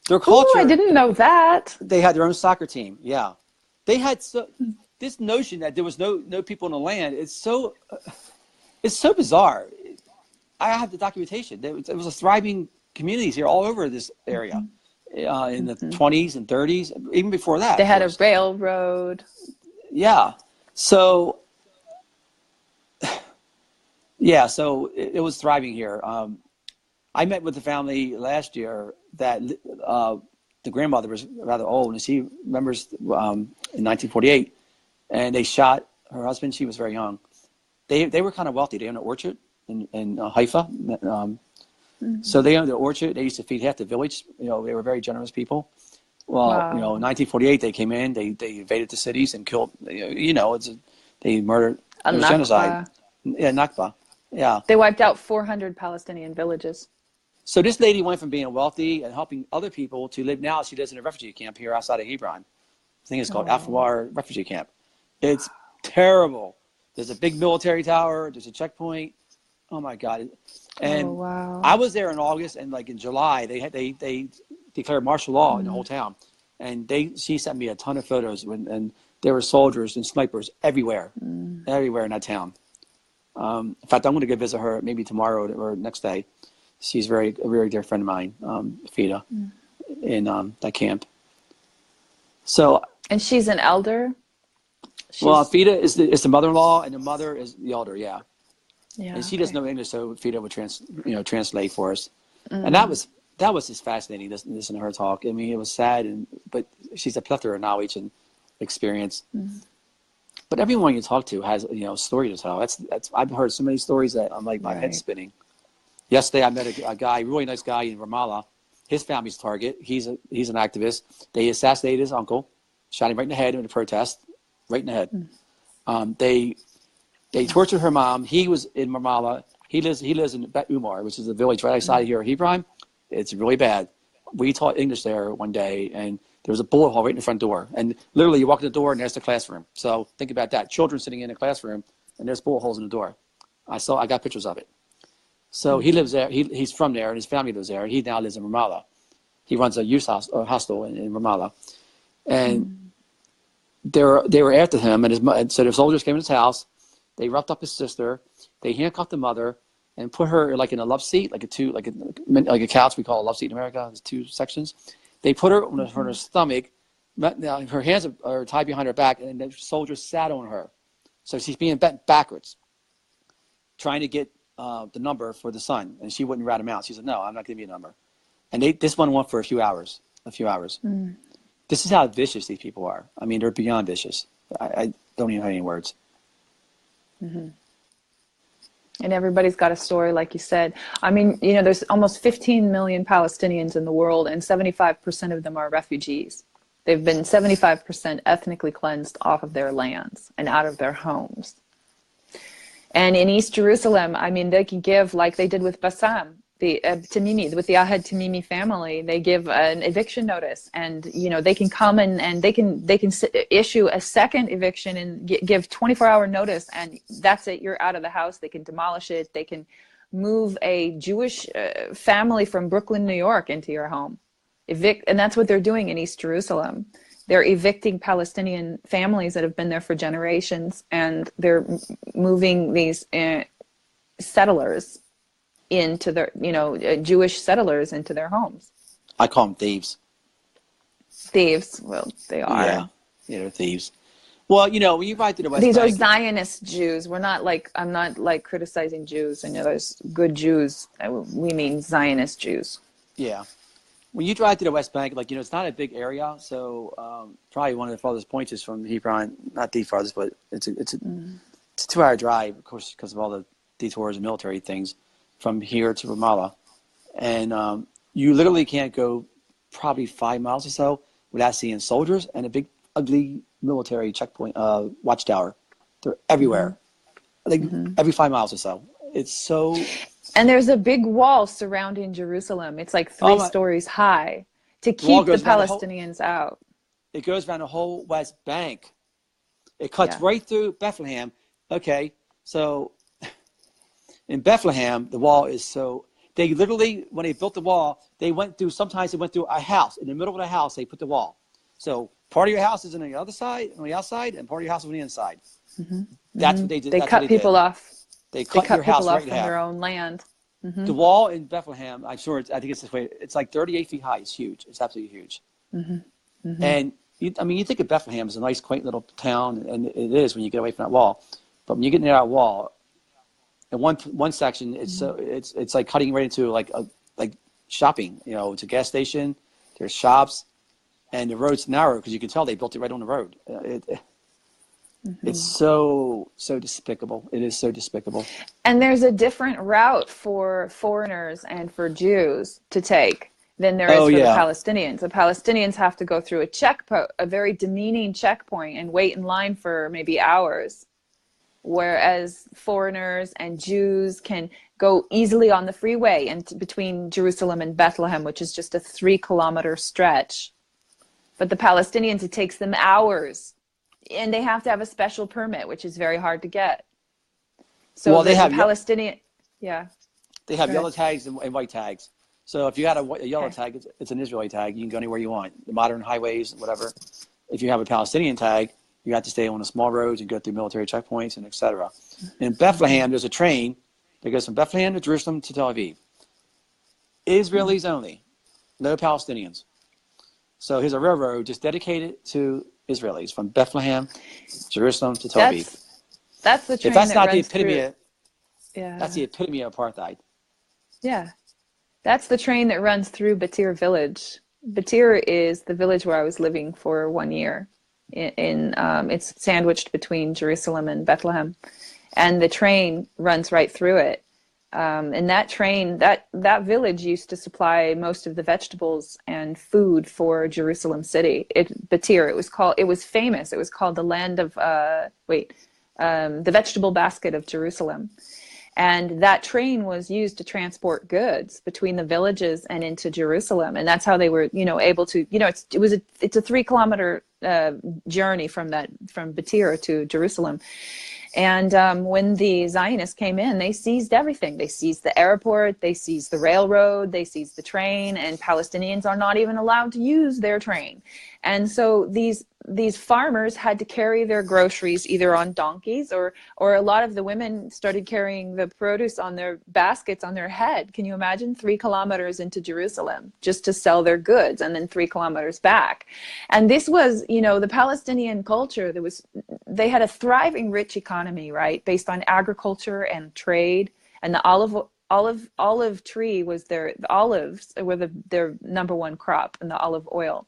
Their culture. Oh, I didn't know that. They had their own soccer team. Yeah, they had this notion that there was no people in the land. It's so bizarre. I have the documentation. There was a thriving communities here all over this area. In the 20s and 30s, even before that. They had a railroad. Yeah. So, so it was thriving here. I met with the family last year that the grandmother was rather old, and she remembers in 1948, and they shot her husband. She was very young. They were kind of wealthy. They owned an orchard in Haifa. So they owned the orchard. They used to feed half the village. They were very generous people. Well, in 1948 they came in. They invaded the cities and killed. They murdered. It was genocide. Yeah, Nakba. Yeah. They wiped out 400 Palestinian villages. So this lady went from being wealthy and helping other people to live now. She lives in a refugee camp here outside of Hebron. I think it's called Uproar refugee camp. It's terrible. There's a big military tower. There's a checkpoint. Oh my God. And I was there in August, and like in July, they declared martial law in the whole town. And she sent me a ton of photos and there were soldiers and snipers everywhere in that town. In fact, I'm going to go visit her maybe tomorrow or next day. She's a very dear friend of mine, Fida, in that camp. So. And she's an elder? Fida is the mother-in-law, and the mother is the elder, yeah. And she doesn't know English, so Fida would translate for us. And that was just fascinating, listening to her talk. I mean, it was sad, but she's a plethora of knowledge and experience. But everyone you talk to has a story to tell. I've heard so many stories that I'm like my head's spinning. Yesterday I met a guy, really nice guy in Ramallah. His family's target. He's an activist. They assassinated his uncle, shot him right in the head in a protest, right in the head. They tortured her mom. He was in Ramallah. He lives in Bet Umar, which is a village right outside here, Hebron. It's really bad. We taught English there one day, and there was a bullet hole right in the front door. And literally, you walk in the door, and there's the classroom. So think about that. Children sitting in a classroom, and there's bullet holes in the door. I got pictures of it. So he lives there. He's from there, and his family lives there. He now lives in Ramallah. He runs a youth hostel in Ramallah. And they were after him, and so the soldiers came to his house. They roughed up his sister. They handcuffed the mother and put her like in a love seat, like a couch we call a love seat in America. There's two sections. They put her on her stomach. Her hands are tied behind her back, and the soldiers sat on her. So she's being bent backwards, trying to get the number for the son, and she wouldn't rat him out. She said, "No, I'm not giving you a number." And this one went for a few hours. This is how vicious these people are. I mean, they're beyond vicious. I don't even have any words. And everybody's got a story, like you said. I mean, there's almost 15 million Palestinians in the world, and 75% of them are refugees. They've been 75% ethnically cleansed off of their lands and out of their homes. And in East Jerusalem, I mean, they can give, like they did with Bassam Tamimi, with the Ahed Tamimi family, they give an eviction notice, and they can come and they can issue a second eviction and give 24-hour notice, and that's it. You're out of the house. They can demolish it. They can move a Jewish family from Brooklyn, New York, into your home, evict, and that's what they're doing in East Jerusalem. They're evicting Palestinian families that have been there for generations, and they're moving these settlers into their, Jewish settlers into their homes. I call them thieves. Thieves. Well, they are. Yeah, they're thieves. Well, when you ride through the West These are Bank, Zionist Jews. I'm not like criticizing Jews. I know there's good Jews. We mean Zionist Jews. yeah. When you drive to the West Bank, it's not a big area, so probably one of the farthest points is from Hebron. Not the farthest, but it's a 2-hour drive, of course, because of all the detours and military things from here to Ramallah. And you literally can't go probably 5 miles or so without seeing soldiers and a big, ugly military checkpoint, watchtower. They're everywhere, every 5 miles or so. It's so... And there's a big wall surrounding Jerusalem. It's like 3 stories high to keep the Palestinians out. It goes around the whole West Bank. It cuts right through Bethlehem. Okay, so in Bethlehem, the wall is so... They literally, when they built the wall, sometimes they went through a house. In the middle of the house, they put the wall. So part of your house is on the other side, on the outside, and part of your house is on the inside. That's what they did. They cut people off. They cut your house right in half. From their own land. The wall in Bethlehem, I think it's this way. It's like 38 feet high. It's huge. It's absolutely huge. And you think of Bethlehem as a nice, quaint little town, and it is when you get away from that wall. But when you get near that wall, in one section, it's like cutting right into like shopping. It's a gas station. There's shops, and the road's narrow because you can tell they built it right on the road. It's so despicable. It is so despicable. And there's a different route for foreigners and for Jews to take than there is for the Palestinians. The Palestinians have to go through a very demeaning checkpoint and wait in line for maybe hours, whereas foreigners and Jews can go easily on the freeway and between Jerusalem and Bethlehem, which is just a 3-kilometer stretch. But the Palestinians, it takes them hours. And they have to have a special permit, which is very hard to get. So they have Palestinian, They have yellow tags and white tags. So if you got a yellow tag, it's an Israeli tag. You can go anywhere you want, the modern highways, whatever. If you have a Palestinian tag, you have to stay on the small roads and go through military checkpoints and etc. In Bethlehem, there's a train that goes from Bethlehem to Jerusalem to Tel Aviv. Israelis only, no Palestinians. So here's a railroad just dedicated to Israelis from Bethlehem, Jerusalem to Tel Aviv. That's the train. If that's that not runs the epitome, through, that's the epitome of apartheid. Yeah, that's the train that runs through Batir village. Batir is the village where I was living for 1 year. It's sandwiched between Jerusalem and Bethlehem, and the train runs right through it. And that train, that village used to supply most of the vegetables and food for Jerusalem city. Batir, it was famous. It was called the land of, the vegetable basket of Jerusalem. And that train was used to transport goods between the villages and into Jerusalem. And that's how they were, able to, it's a 3-kilometer journey from Batir to Jerusalem. And when the Zionists came in, they seized everything. They seized the airport, they seized the railroad, they seized the train, and Palestinians are not even allowed to use their train. And so these farmers had to carry their groceries either on donkeys or a lot of the women started carrying the produce on their baskets on their head. Can you imagine 3 kilometers into Jerusalem just to sell their goods and then 3 kilometers back? And this was, the Palestinian culture, they had a thriving, rich economy, right? Based on agriculture and trade, and the olive tree was the olives were their number one crop, and the olive oil.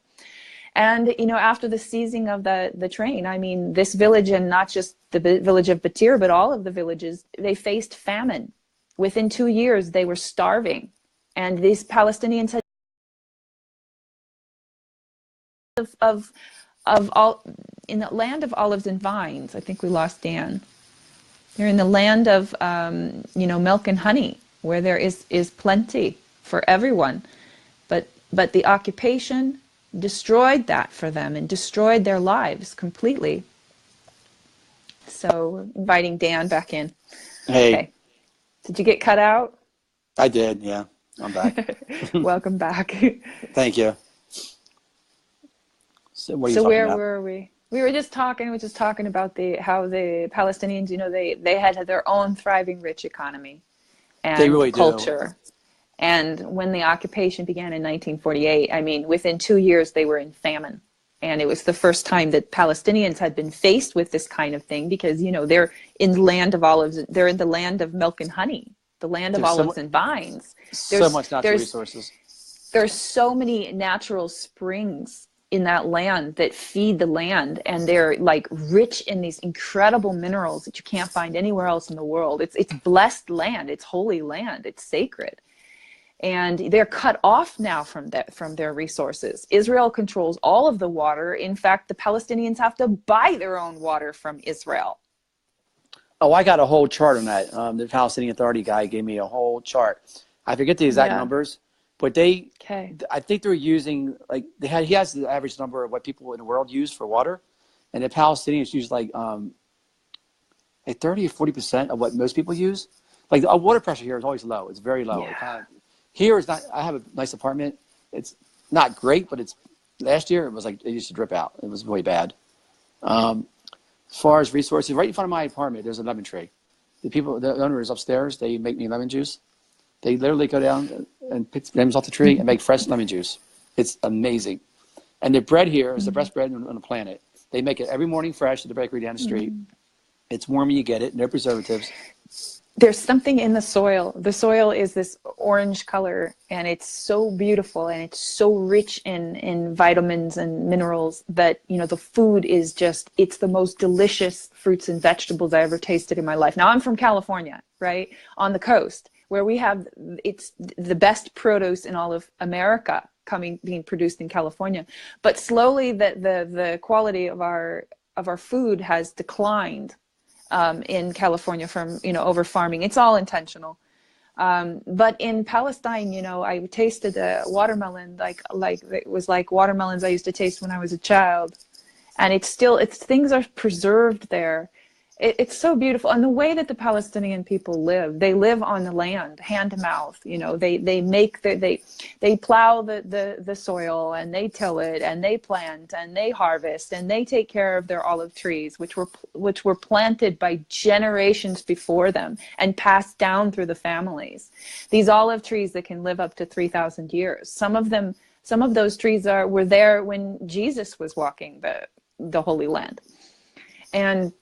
And, after the seizing of the train, this village, and not just the village of Batir, but all of the villages, they faced famine. Within 2 years, they were starving. And these Palestinians had of all, in the land of olives and vines. I think we lost Dan. They're in the land of, milk and honey, where there is plenty for everyone. But the occupation destroyed that for them and destroyed their lives completely. So inviting Dan back in. Hey. Okay. Did you get cut out? I did, yeah. I'm back. Welcome back. Thank you. So what are you So talking where about? were we? We were just talking about how the Palestinians, they had their own thriving, rich economy They and really do. culture. And when the occupation began in 1948, I mean, within 2 years they were in famine. And it was the first time that Palestinians had been faced with this kind of thing because, they're in the land of olives, they're in the land of milk and honey, the land of There's olives and vines. so much natural resources. There's so many natural springs in that land that feed the land, and they're like rich in these incredible minerals that you can't find anywhere else in the world. It's blessed land, it's holy land, it's sacred. And they're cut off now from their resources. Israel controls all of the water. In fact, the Palestinians have to buy their own water from Israel. Oh, I got a whole chart on that. The Palestinian Authority guy gave me a whole chart. I forget the exact numbers, but I think they're using, like, he has the average number of what people in the world use for water, and the Palestinians use like 30 or 40% of what most people use. Like, the water pressure here is always low. It's very low. Yeah. Here is not. I have a nice apartment. It's not great, but last year it was like it used to drip out. It was really bad. As far as resources, right in front of my apartment, there's a lemon tree. The owner is upstairs. They make me lemon juice. They literally go down and pick lemons off the tree and make fresh lemon juice. It's amazing. And the bread here is the best bread on the planet. They make it every morning fresh at the bakery down the street. It's warm when you get it. No preservatives. There's something in the soil. The soil is this orange color, and it's so beautiful, and it's so rich in vitamins and minerals that, the food is just, it's the most delicious fruits and vegetables I ever tasted in my life. Now, I'm from California, right? On the coast, where it's the best produce in all of America being produced in California. But slowly the quality of our food has declined. In California from, over farming. It's all intentional. But in Palestine, I tasted a watermelon, like it was like watermelons I used to taste when I was a child. And things are preserved there. It's so beautiful. And the way that the Palestinian people live, they live on the land, hand to mouth. They plow the soil, and they till it, and they plant, and they harvest, and they take care of their olive trees, which were planted by generations before them and passed down through the families. These olive trees that can live up to 3,000 years. Some of those trees were there when Jesus was walking the Holy Land. And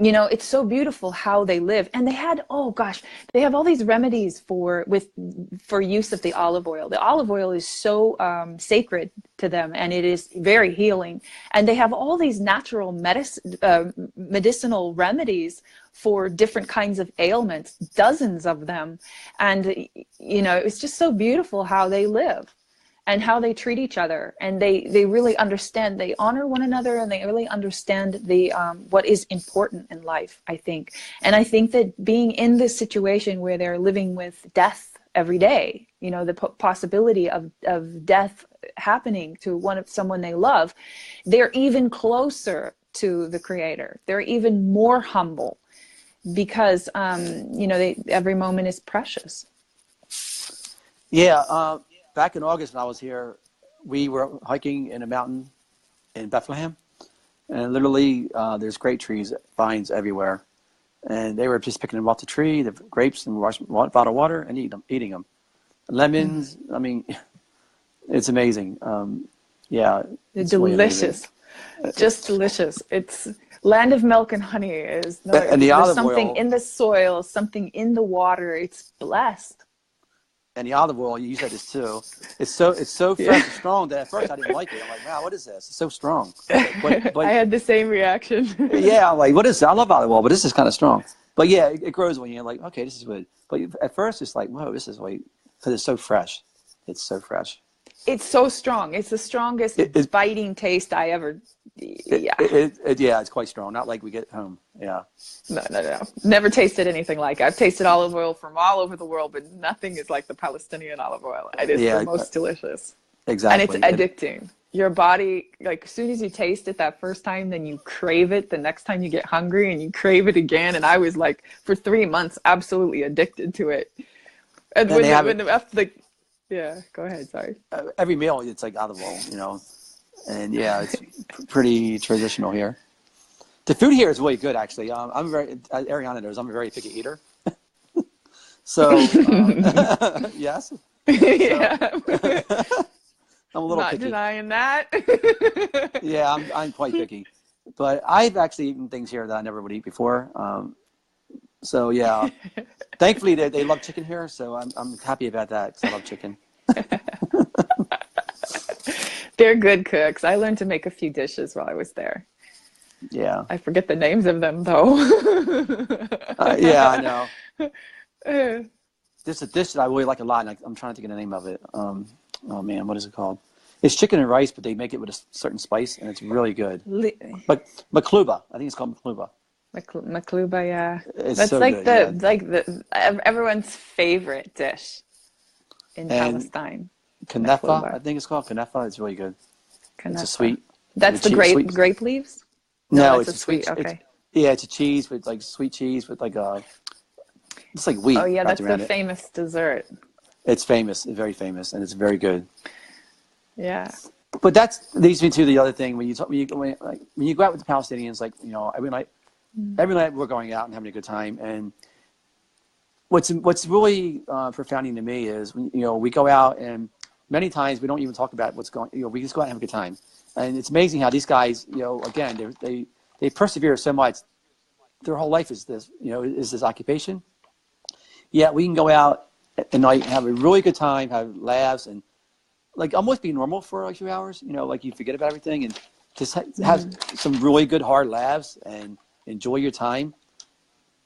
it's so beautiful how they live. And they have all these remedies for use of the olive oil. The olive oil is so sacred to them, and it is very healing. And they have all these natural medicinal remedies for different kinds of ailments, dozens of them. And, it's just so beautiful how they live and how they treat each other. And they really understand, they honor one another, and they really understand what is important in life, I think. And I think that being in this situation where they're living with death every day, the possibility of death happening to someone they love, they're even closer to the Creator. They're even more humble because, every moment is precious. Yeah. Back in August when I was here, we were hiking in a mountain in Bethlehem, and literally there's grape trees, vines everywhere, and they were just picking them off the tree, the grapes, and bottled water, and eating them. Lemons, I mean, it's amazing. They're delicious, really just delicious. It's land of milk and honey. There's something in the soil, something in the water. It's blessed. And the olive oil, you said this too. It's so fresh and strong that at first I didn't like it. I'm like, wow, what is this? It's so strong. But I had the same reaction. Yeah, I'm like, what is this? I love olive oil, but this is kind of strong. But yeah, it grows when you're like, okay, this is good. But at first it's like, whoa, this is because it's so fresh. It's so fresh. It's so strong. It's the strongest biting taste I ever. Yeah. It's quite strong. Not like we get home. Yeah. No. Never tasted anything like it. I've tasted olive oil from all over the world, but nothing is like the Palestinian olive oil. It is the most delicious. Exactly. And it's addicting. Your body, like, as soon as you taste it that first time, then you crave it the next time you get hungry, and you crave it again. And I was like, for 3 months, absolutely addicted to it. And yeah, go ahead. Sorry. every meal, it's like olive oil, And yeah, it's pretty traditional here. The food here is really good, actually. Ariana knows I'm a very picky eater. So, yes. Yeah. So, I'm a little Not picky. denying that. Yeah, I'm quite picky. But I've actually eaten things here that I never would eat before. So yeah, thankfully they love chicken here, so I'm happy about that because I love chicken. They're good cooks. I learned to make a few dishes while I was there. Yeah. I forget the names of them though. Yeah, I know. There's a dish that I really like a lot, and I'm trying to think of the name of it. Oh man, what is it called? It's chicken and rice, but they make it with a certain spice, and it's really good. But makluba, I think it's called makluba. Makluba, yeah. It's That's so like good, the everyone's favorite dish in and Palestine. kanefa, I think it's called kanefa. It's really good. Kanefa. It's a sweet. That's the grape leaves? No, that's it's a sweet. Okay. It's a cheese with like sweet cheese with like it's like wheat. Oh yeah, that's the around it. famous dessert. It's famous, it's very famous, and it's very good. Yeah. But that leads me to the other thing when you go out with the Palestinians, like every night we're going out and having a good time. And what's really profounding to me is we go out and many times we don't even talk about what's going. We just go out and have a good time. And it's amazing how these guys, again, they persevere so much. Their whole life is this, is this occupation. Yeah, we can go out at night and have a really good time, have laughs, and like almost be normal for like a few hours. Like you forget about everything and just have some really good hard laughs and enjoy your time.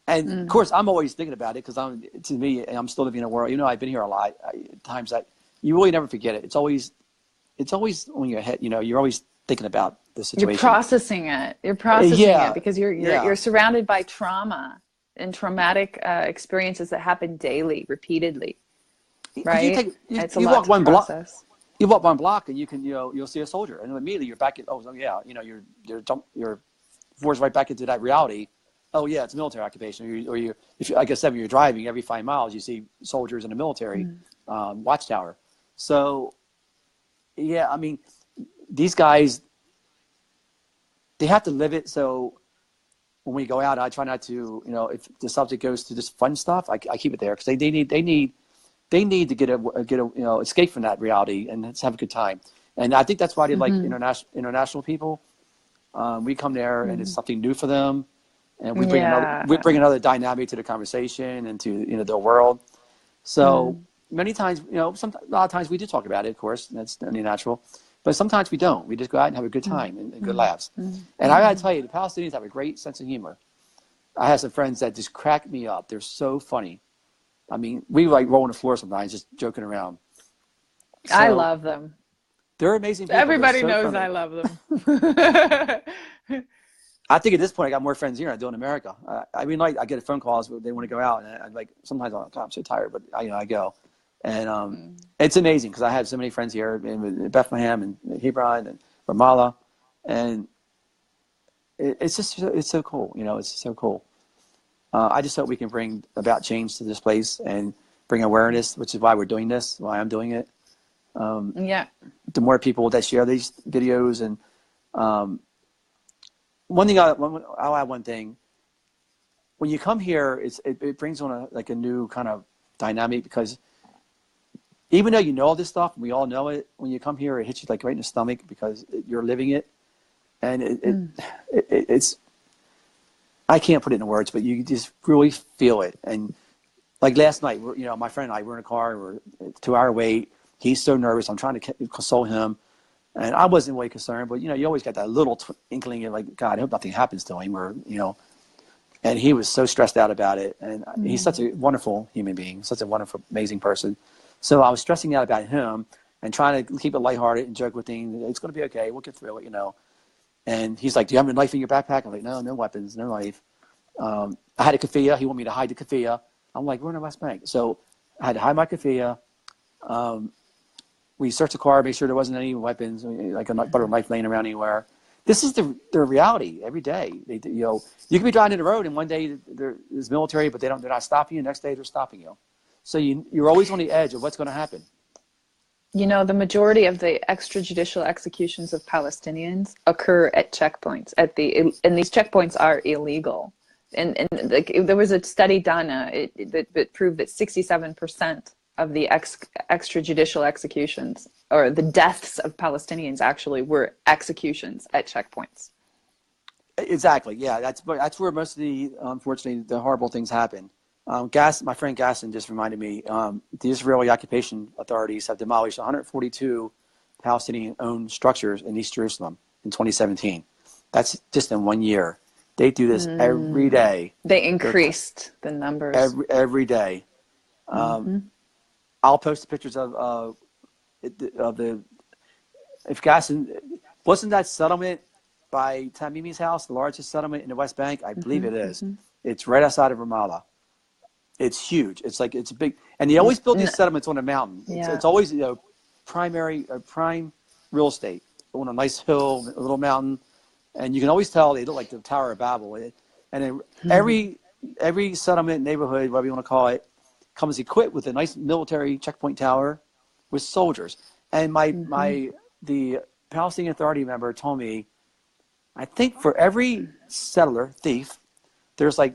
And of course, I'm always thinking about it because to me, I'm still living in a world. I've been here a lot. Times that you really never forget it. It's always on your head. You're always thinking about the situation. You're processing it. You're processing it because you're surrounded by trauma and traumatic experiences that happen daily, repeatedly. Right? It's a lot to process. You walk one block and you'll see a soldier, and immediately you're back at you're forced right back into that reality. Oh yeah, it's a military occupation. Like I said, when you're driving every 5 miles, you see soldiers in a military watchtower. So yeah, I mean, these guys, they have to live it. So when we go out, I try not to, if the subject goes to just fun stuff, I keep it there because they need to get a escape from that reality and let's have a good time. And I think that's why they like international people. We come there and it's something new for them, and we bring another dynamic to the conversation and to their world. So many times, a lot of times we do talk about it, of course, and that's only natural. But sometimes we don't. We just go out and have a good time and good laughs. And I gotta tell you, the Palestinians have a great sense of humor. I have some friends that just crack me up. They're so funny. I mean, we like roll on the floor sometimes, just joking around. So, I love them. They're amazing people. Everybody knows friendly. I love them. I think at this point I got more friends here than I do in America. I mean, like I get phone calls where they want to go out, and I'm like, sometimes I'm so tired, but I go, and it's amazing because I have so many friends here in Bethlehem and Hebron and Ramallah, and it's so cool. It's so cool. I just hope we can bring about change to this place and bring awareness, which is why we're doing this, why I'm doing it. The more people that share these videos, and I'll add one thing. When you come here, it brings on a new kind of dynamic because even though you know all this stuff, and we all know it, when you come here, it hits you like right in the stomach because you're living it, and it's. I can't put it in words, but you just really feel it. And like last night, my friend and I were in a car. We're a 2-hour wait. He's so nervous. I'm trying to console him, and I wasn't really concerned. But you always got that little inkling of like, God, I hope nothing happens to him, or And he was so stressed out about it. And he's such a wonderful human being, such a wonderful, amazing person. So I was stressing out about him and trying to keep it lighthearted and joke with him. It's going to be okay. We'll get through it, And he's like, do you have a knife in your backpack? I'm like, no weapons, no knife. I had a keffiyeh. He wanted me to hide the keffiyeh. I'm like, we're in the West Bank. So I had to hide my keffiyeh. We searched the car, made sure there wasn't any weapons, like a butter knife laying around anywhere. This is their reality every day. You can be driving in the road and one day there's military, but they're not stopping you. The next day they're stopping you. So you're always on the edge of what's going to happen. You know, the majority of the extrajudicial executions of Palestinians occur at checkpoints. And these checkpoints are illegal. And like, there was a study done that proved that 67% of the extrajudicial executions, or the deaths of Palestinians, actually were executions at checkpoints. Exactly. Yeah, that's where most of the, unfortunately, the horrible things happen. My friend Gasson just reminded me, the Israeli occupation authorities have demolished 142 Palestinian-owned structures in East Jerusalem in 2017. That's just in 1 year. They do this every day. They increased the numbers. Every day. I'll post the pictures of the, if Gasson, wasn't that settlement by Tamimi's house the largest settlement in the West Bank? I believe it is. It's right outside of Ramallah. It's huge. It's like, it's a big, and they always build these settlements on a mountain. Yeah. It's always, prime real estate on a nice hill, a little mountain, and you can always tell they look like the Tower of Babel. And then every settlement, neighborhood, whatever you want to call it, comes equipped with a nice military checkpoint tower with soldiers. And the Palestinian Authority member told me, I think for every settler, thief, there's like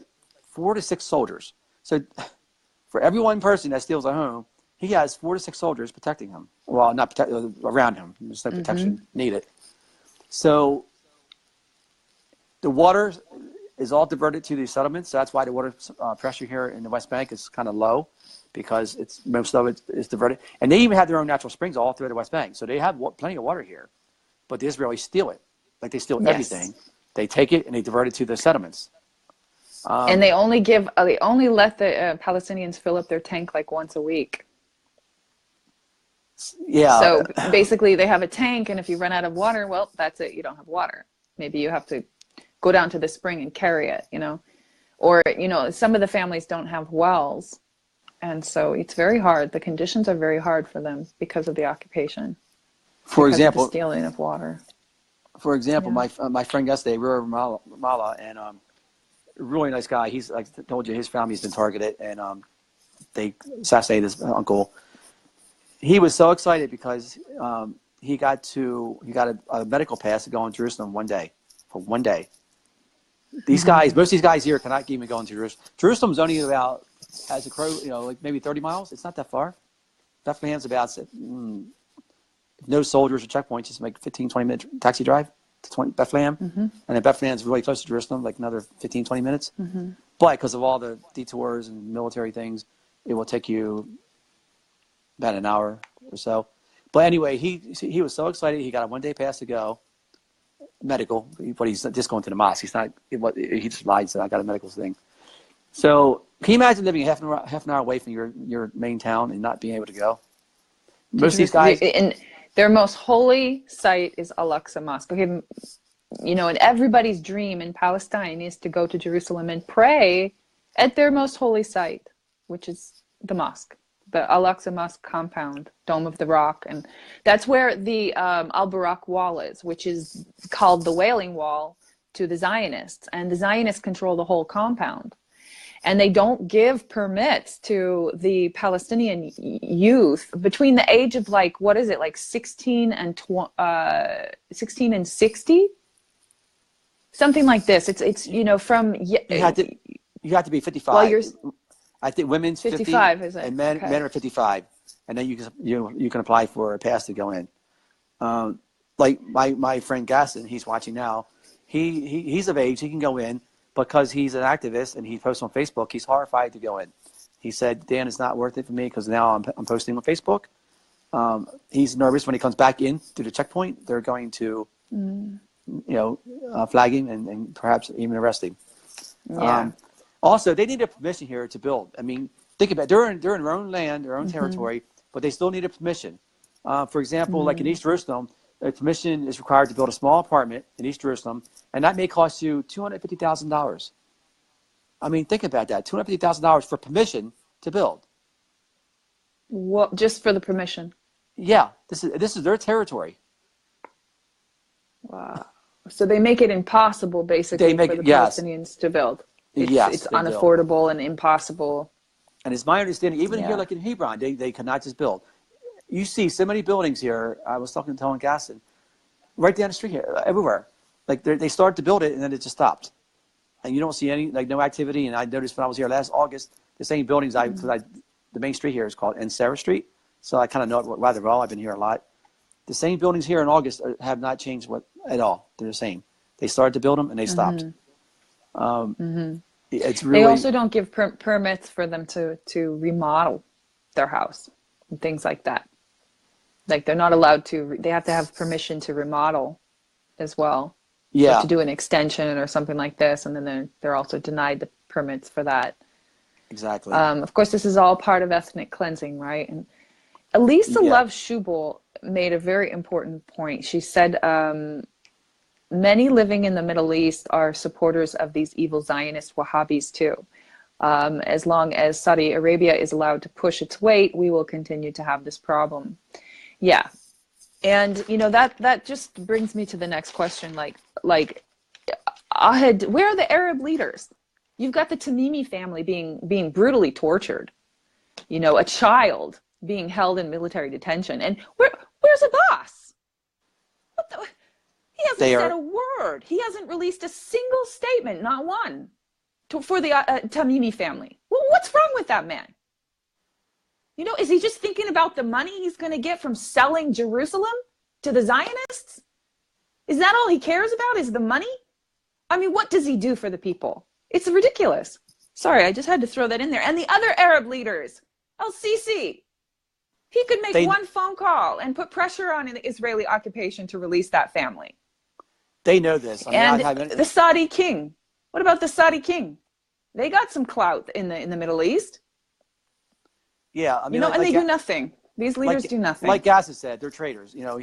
4 to 6 soldiers. So for every one person that steals a home, he has 4 to 6 soldiers protecting him. Well, not around him. There's no protection needed. So the water is all diverted to these settlements. So that's why the water pressure here in the West Bank is kind of low, because most of it is diverted. And they even have their own natural springs all through the West Bank. So they have plenty of water here. But the Israelis steal it. Like, they steal everything. They take it and they divert it to the settlements. And they only let the Palestinians fill up their tank like once a week. Yeah. So basically they have a tank, and if you run out of water, well, that's it. You don't have water. Maybe you have to go down to the spring and carry it, Or, some of the families don't have wells. And so it's very hard. The conditions are very hard for them because of the occupation. For example, the stealing of water. For example, my friend yesterday, we were in Ramallah, and really nice guy. He's, like I told you, his family's been targeted, and they assassinated his uncle. He was so excited because he got a medical pass to go in Jerusalem for one day. These guys, most of these guys here cannot even go into Jerusalem. Jerusalem's only about, as a crow, like maybe 30 miles. It's not that far. Bethlehem's about, no soldiers or checkpoints, just like 15, 20-minute taxi drive to Bethlehem. And then Bethlehem's really close to Jerusalem, like another 15, 20 minutes. But because of all the detours and military things, it will take you about an hour or so. But anyway, he was so excited. He got a one-day pass to go, medical, but he's just going to the mosque. He just lied, said, I got a medical thing. So can you imagine living half an hour away from your main town and not being able to go? Most of these guys... Their most holy site is Al-Aqsa Mosque. Okay, and everybody's dream in Palestine is to go to Jerusalem and pray at their most holy site, which is the mosque, the Al-Aqsa Mosque compound, Dome of the Rock. And that's where the Al-Barak Wall is, which is called the Wailing Wall to the Zionists. And the Zionists control the whole compound. And they don't give permits to the Palestinian youth between the age of 16 and 60, something like this. It's from you have to be 55. Well, I think women's 55, 50, is it? and men are 55, and then you can apply for a pass to go in. Like my friend Gasson, he's watching now. He's of age, he can go in. Because he's an activist and he posts on Facebook, he's horrified to go in. He said, Dan, it's not worth it for me because now I'm posting on Facebook. He's nervous when he comes back in to the checkpoint. They're going to, flag him and perhaps even arrest him. Yeah. Also, they need a permission here to build. I mean, think about it. They're in their own land, their own territory, but they still need a permission. For example, like in East Jerusalem, a permission is required to build a small apartment in East Jerusalem, and that may cost you $250,000. I mean, think about that. $250,000 for permission to build. What, just for the permission? Yeah, this is their territory. Wow. So they make it impossible, basically, for the Palestinians to build. It's unaffordable and impossible. And it's my understanding, even here, like in Hebron, they cannot just build. you see so many buildings here. I was telling Gaston, right down the street here, everywhere. Like they started to build it and then it just stopped. And you don't see any, like no activity. And I noticed when I was here last August, the same buildings, the main street here is called Sarah Street. So I kind of know it rather well. I've been here a lot. The same buildings here in August have not changed at all. They're the same. They started to build them and they stopped. It's really. They also don't give permits for them to remodel their house and things like that. Like they're not allowed to. They have to have permission to remodel as well. Yeah. Or to do an extension or something like this, and then they're also denied the permits for that. Exactly. Of course, this is all part of ethnic cleansing, right? And Elisa Love Schubel made a very important point. She said, many living in the Middle East are supporters of these evil Zionist Wahhabis too. As long as Saudi Arabia is allowed to push its weight, we will continue to have this problem. Yeah. And, you know, that just brings me to the next question. Like Ahed, where are the Arab leaders? You've got the Tamimi family being brutally tortured. You know, a child being held in military detention. And where's Abbas? He hasn't said a word. He hasn't released a single statement, not one, for the Tamimi family. Well, what's wrong with that man? You know, is he just thinking about the money he's going to get from selling Jerusalem to the Zionists? Is that all he cares about, is the money? I mean, what does he do for the people? It's ridiculous. Sorry, I just had to throw that in there. And the other Arab leaders, El-Sisi, he could make one phone call and put pressure on the Israeli occupation to release that family. They know this. I mean, the Saudi king. What about the Saudi king? They got some clout in the Middle East. Yeah, I mean, you know, and they do nothing. These leaders do nothing. Like Gaston said, they're traitors. You know,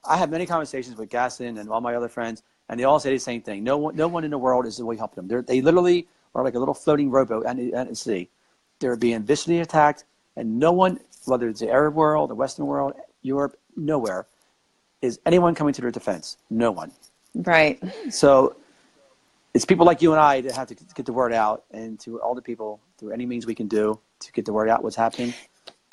I have many conversations with Gaston and all my other friends, and they all say the same thing. No one in the world is really helping them. They literally are like a little floating rowboat at the sea. They're being viciously attacked, and no one, whether it's the Arab world, the Western world, Europe, nowhere is anyone coming to their defense. No one. Right. So it's people like you and I that have to get the word out, and to all the people through any means we can do to get the word out what's happening.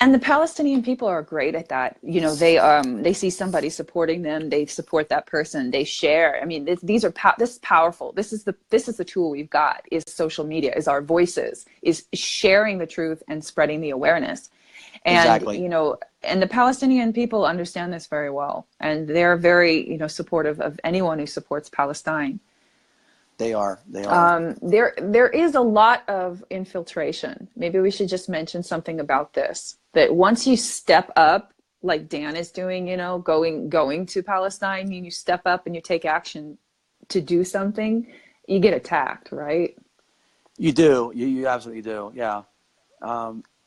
And the Palestinian people are great at that. You know, they see somebody supporting them, they support that person, they share. I mean, this is powerful. This is the tool we've got, is social media, is our voices, is sharing the truth and spreading the awareness. And exactly. You know, and the Palestinian people understand this very well, and they're very, you know, supportive of anyone who supports Palestine. They are. There is a lot of infiltration. Maybe we should just mention something about this. That once you step up, like Dan is doing, you know, going to Palestine, and you step up and you take action to do something, you get attacked, right? You do. You absolutely do. Yeah.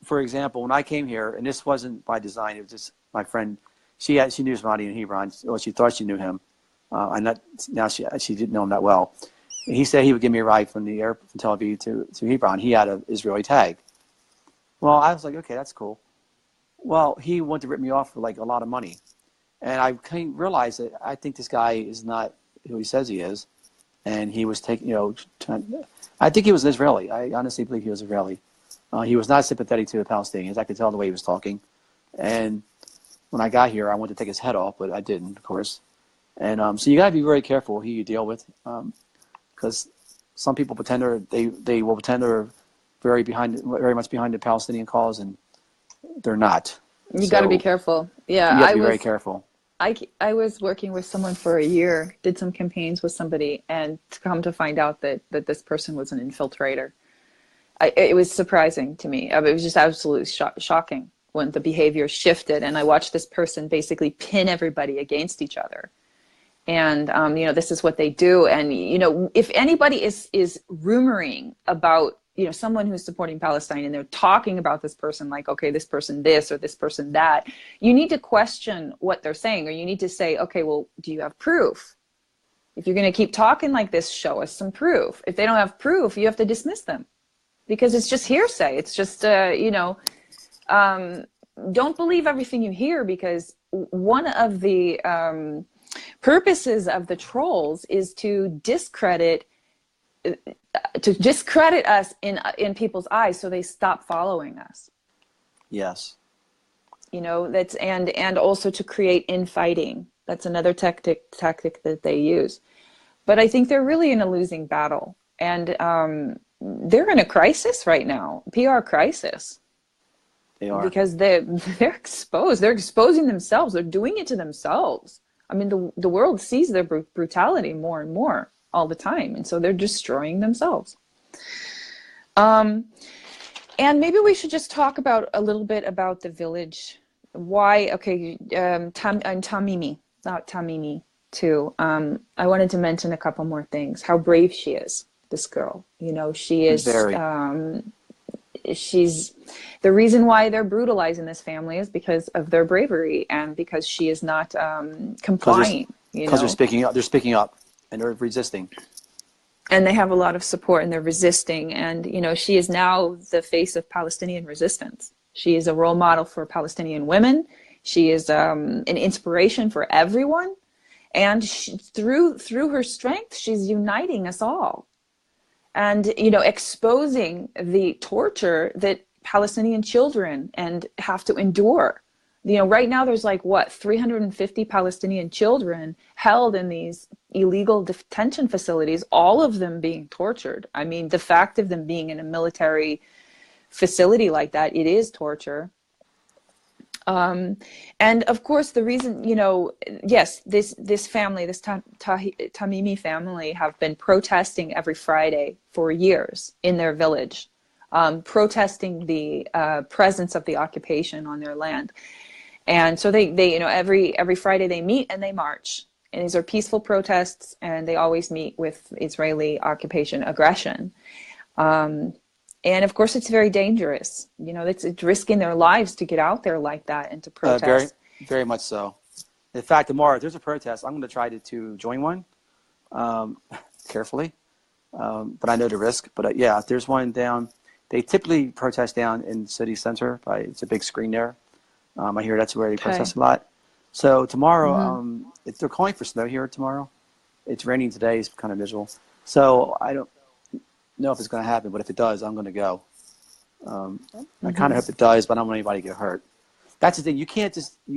For example, when I came here, and this wasn't by design, it was just my friend. She knew somebody in Hebron. Well, she thought she knew him. Now she didn't know him that well. He said he would give me a ride from the airport from Tel Aviv to Hebron. He had an Israeli tag. Well, I was like, okay, that's cool. Well, he wanted to rip me off for like a lot of money. And I came realize that I think this guy is not who he says he is. And he was taking, you know, I think he was an Israeli. I honestly believe he was Israeli. He was not sympathetic to the Palestinians. I could tell the way he was talking. And when I got here, I wanted to take his head off, but I didn't, of course. And so you got to be very careful who you deal with. Because some people pretend they will pretend they're very much behind the Palestinian cause, and they're not. You got to be careful. Yeah, you have to be very careful. I was working with someone for a year, did some campaigns with somebody, and to come to find out that this person was an infiltrator. It was surprising to me. It was just absolutely shocking when the behavior shifted, and I watched this person basically pin everybody against each other. And, you know, this is what they do. And, you know, if anybody is rumoring about, you know, someone who's supporting Palestine, and they're talking about this person like, okay, this person this or this person that, you need to question what they're saying, or you need to say, okay, well, do you have proof? If you're going to keep talking like this, show us some proof. If they don't have proof, you have to dismiss them, because it's just hearsay. It's just, you know, don't believe everything you hear, because one of the purposes of the trolls is to discredit us in people's eyes, so they stop following us. Yes. You know, that's and also to create infighting. That's another tactic that they use. But I think they're really in a losing battle, and they're in a crisis right now, PR crisis. They are. Because they're exposed. They're exposing themselves. They're doing it to themselves. I mean, the world sees their brutality more and more all the time, and so they're destroying themselves. And maybe we should just talk about a little bit about the village. Why? Okay, Tamimi, not Tamimi too. I wanted to mention a couple more things. How brave she is, this girl. You know, she is. Very. She's the reason why they're brutalizing this family is because of their bravery and because she is not complying. Because they're speaking up. They're speaking up and they're resisting. And they have a lot of support and they're resisting. And, you know, she is now the face of Palestinian resistance. She is a role model for Palestinian women. She is an inspiration for everyone. And through her strength, she's uniting us all. And, you know, exposing the torture that Palestinian children have to endure. You know, right now there's like, what, 350 Palestinian children held in these illegal detention facilities, all of them being tortured. I mean, the fact of them being in a military facility like that, it is torture. And of course, the reason, you know, yes, this family, this Tamimi family have been protesting every Friday for years in their village, protesting the presence of the occupation on their land. And so they you know, every Friday they meet and they march. And these are peaceful protests, and they always meet with Israeli occupation aggression. And of course, it's very dangerous. You know, it's risking their lives to get out there like that and to protest. Very much so. In fact, tomorrow, if there's a protest, I'm going to try to join one carefully. But I know the risk. But yeah, if there's one down, they typically protest down in city center. It's a big screen there. I hear that's where they protest a lot. So tomorrow, if they're calling for snow here tomorrow, it's raining today. It's kind of miserable. So I don't know if it's going to happen, but if it does, I'm going to go. I kind of hope it does, but I don't want anybody to get hurt. That's the thing. You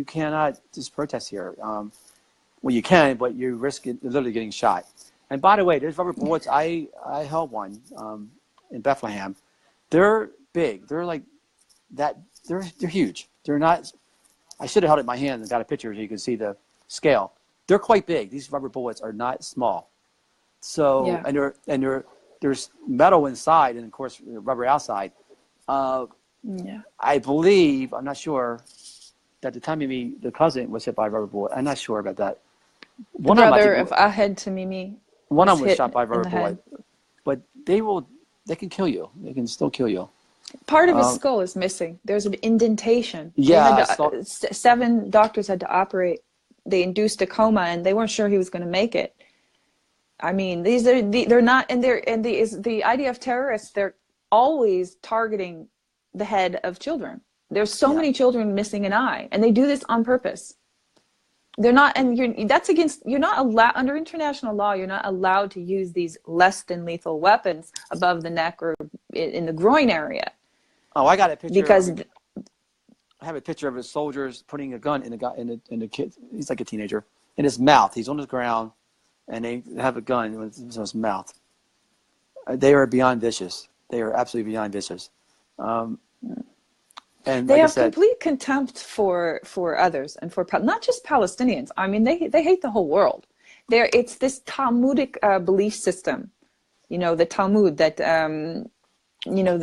cannot just protest here. Well, you can, but you risk literally getting shot. And by the way, there's rubber bullets. I held one in Bethlehem. They're big. They're like that. They're huge. They're not. I should have held it in my hand and got a picture so you can see the scale. They're quite big. These rubber bullets are not small. So yeah. There's metal inside and of course rubber outside. I believe, I'm not sure, that the Tamimi, the cousin, was hit by a rubber bullet. I'm not sure about that. The brother of Ahed Tamimi. One of them was shot by a rubber bullet. But they can kill you. They can still kill you. Part of his skull is missing. There's an indentation. Yeah. 7 doctors had to operate. They induced a coma and they weren't sure he was going to make it. I mean, they're not, and the IDF terrorists, they're always targeting the head of children. There's so many children missing an eye, and they do this on purpose. They're not, and you're not allowed, under international law, you're not allowed to use these less than lethal weapons above the neck or in the groin area. Oh, I got a picture. Because I have a picture of his soldiers putting a gun in the kid. He's like a teenager in his mouth. He's on the ground. And they have a gun in his mouth. They are beyond vicious. They are absolutely beyond vicious. And they have complete contempt for others and for not just Palestinians. I mean, they hate the whole world. It's this Talmudic belief system, you know, the Talmud that you know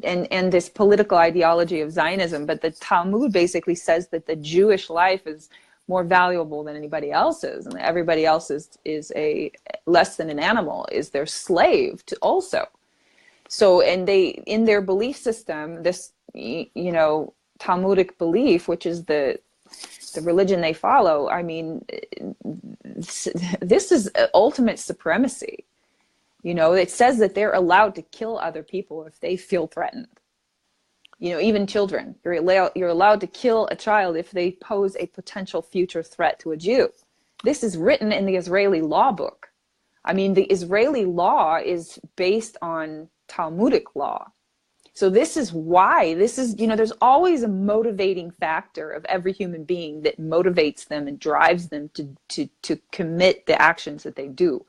and this political ideology of Zionism. But the Talmud basically says that the Jewish life is more valuable than anybody else's, and everybody else is a less than an animal, is their slave to also. So, and they, in their belief system, this, you know, Talmudic belief, which is the religion they follow, I mean, this is ultimate supremacy. You know, it says that they're allowed to kill other people if they feel threatened. You know, even children, you're allowed to kill a child if they pose a potential future threat to a Jew. This is written in the Israeli law book. I mean, the Israeli law is based on Talmudic law. So this is why, there's always a motivating factor of every human being that motivates them and drives them to commit the actions that they do.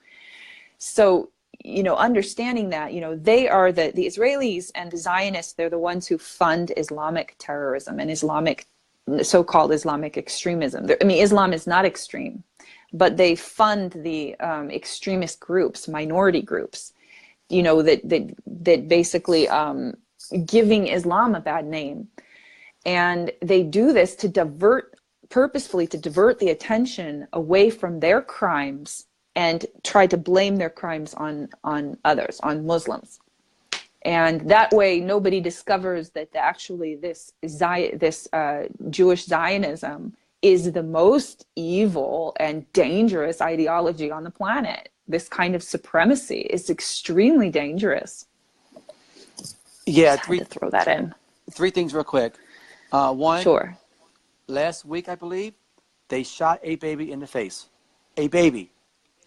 So, understanding that, they are the Israelis and the Zionists, they're the ones who fund Islamic terrorism and so-called Islamic extremism. Islam is not extreme, but they fund the extremist groups, minority groups, that basically giving Islam a bad name. And they do this purposefully to divert the attention away from their crimes and try to blame their crimes on others, on Muslims. And that way nobody discovers that actually this Jewish Zionism is the most evil and dangerous ideology on the planet. This kind of supremacy is extremely dangerous. Yeah, Just had to throw that in. 3 things real quick. One, sure. Last week, I believe, they shot a baby in the face. A baby.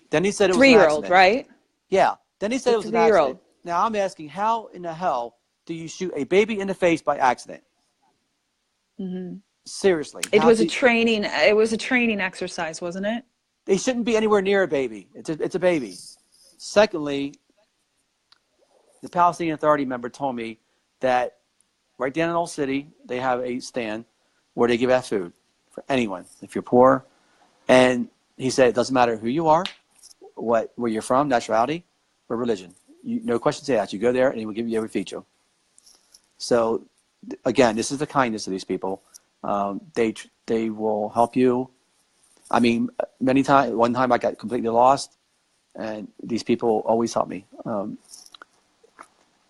Then he said it was 3-year-old, right? Yeah. Then he said it was an 3-year-old. accident. Now I'm asking, how in the hell do you shoot a baby in the face by accident? Mm-hmm. Seriously. It was a training exercise, wasn't it? They shouldn't be anywhere near a baby. It's a baby. Secondly, the Palestinian Authority member told me that right down in Old City, they have a stand where they give out food for anyone, if you're poor. And he said it doesn't matter who you are, where you're from, nationality, or religion. No questions asked. You go there and he will give you every feature. So, again, this is the kindness of these people. They will help you. I mean, one time I got completely lost, and these people always help me.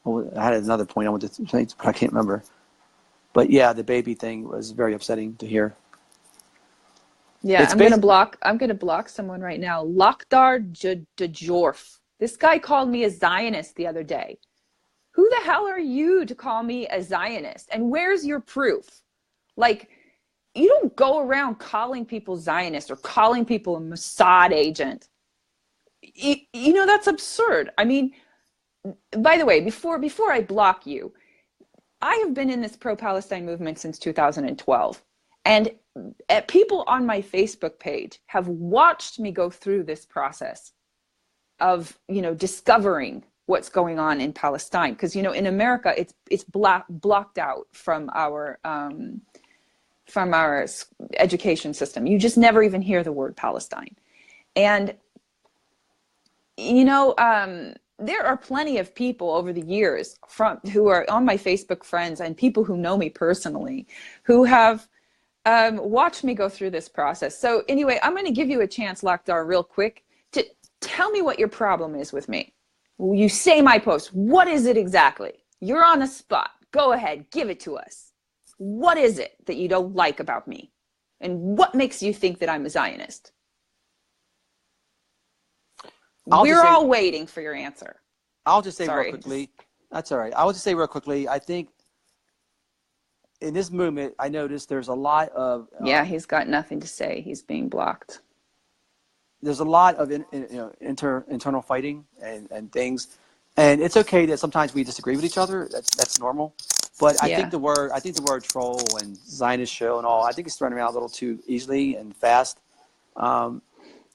I had another point I wanted to say, but I can't remember. But yeah, the baby thing was very upsetting to hear. Yeah, I'm gonna block someone right now. Lakhdar Djorf. This guy called me a Zionist the other day. Who the hell are you to call me a Zionist? And where's your proof? Like, you don't go around calling people Zionist or calling people a Mossad agent. That's absurd. I mean, by the way, before I block you, I have been in this pro-Palestine movement since 2012. And people on my Facebook page have watched me go through this process of, discovering what's going on in Palestine. Because, in America, it's blocked out from our education system. You just never even hear the word Palestine. And, there are plenty of people over the years who are on my Facebook friends and people who know me personally who have watched me go through this process. So anyway, I'm going to give you a chance, Lakhdar, real quick, to tell me what your problem is with me. You say my post. What is it exactly? You're on the spot. Go ahead. Give it to us. What is it that you don't like about me? And what makes you think that I'm a Zionist? We're all waiting for your answer. I'll just say real quickly. That's all right. I'll just say real quickly. I think in this movement, I noticed there's a lot of... yeah, he's got nothing to say. He's being blocked. There's a lot of internal fighting and things. And it's okay that sometimes we disagree with each other. That's normal. But I think the word troll and Zionist show and all, I think it's thrown around a little too easily and fast.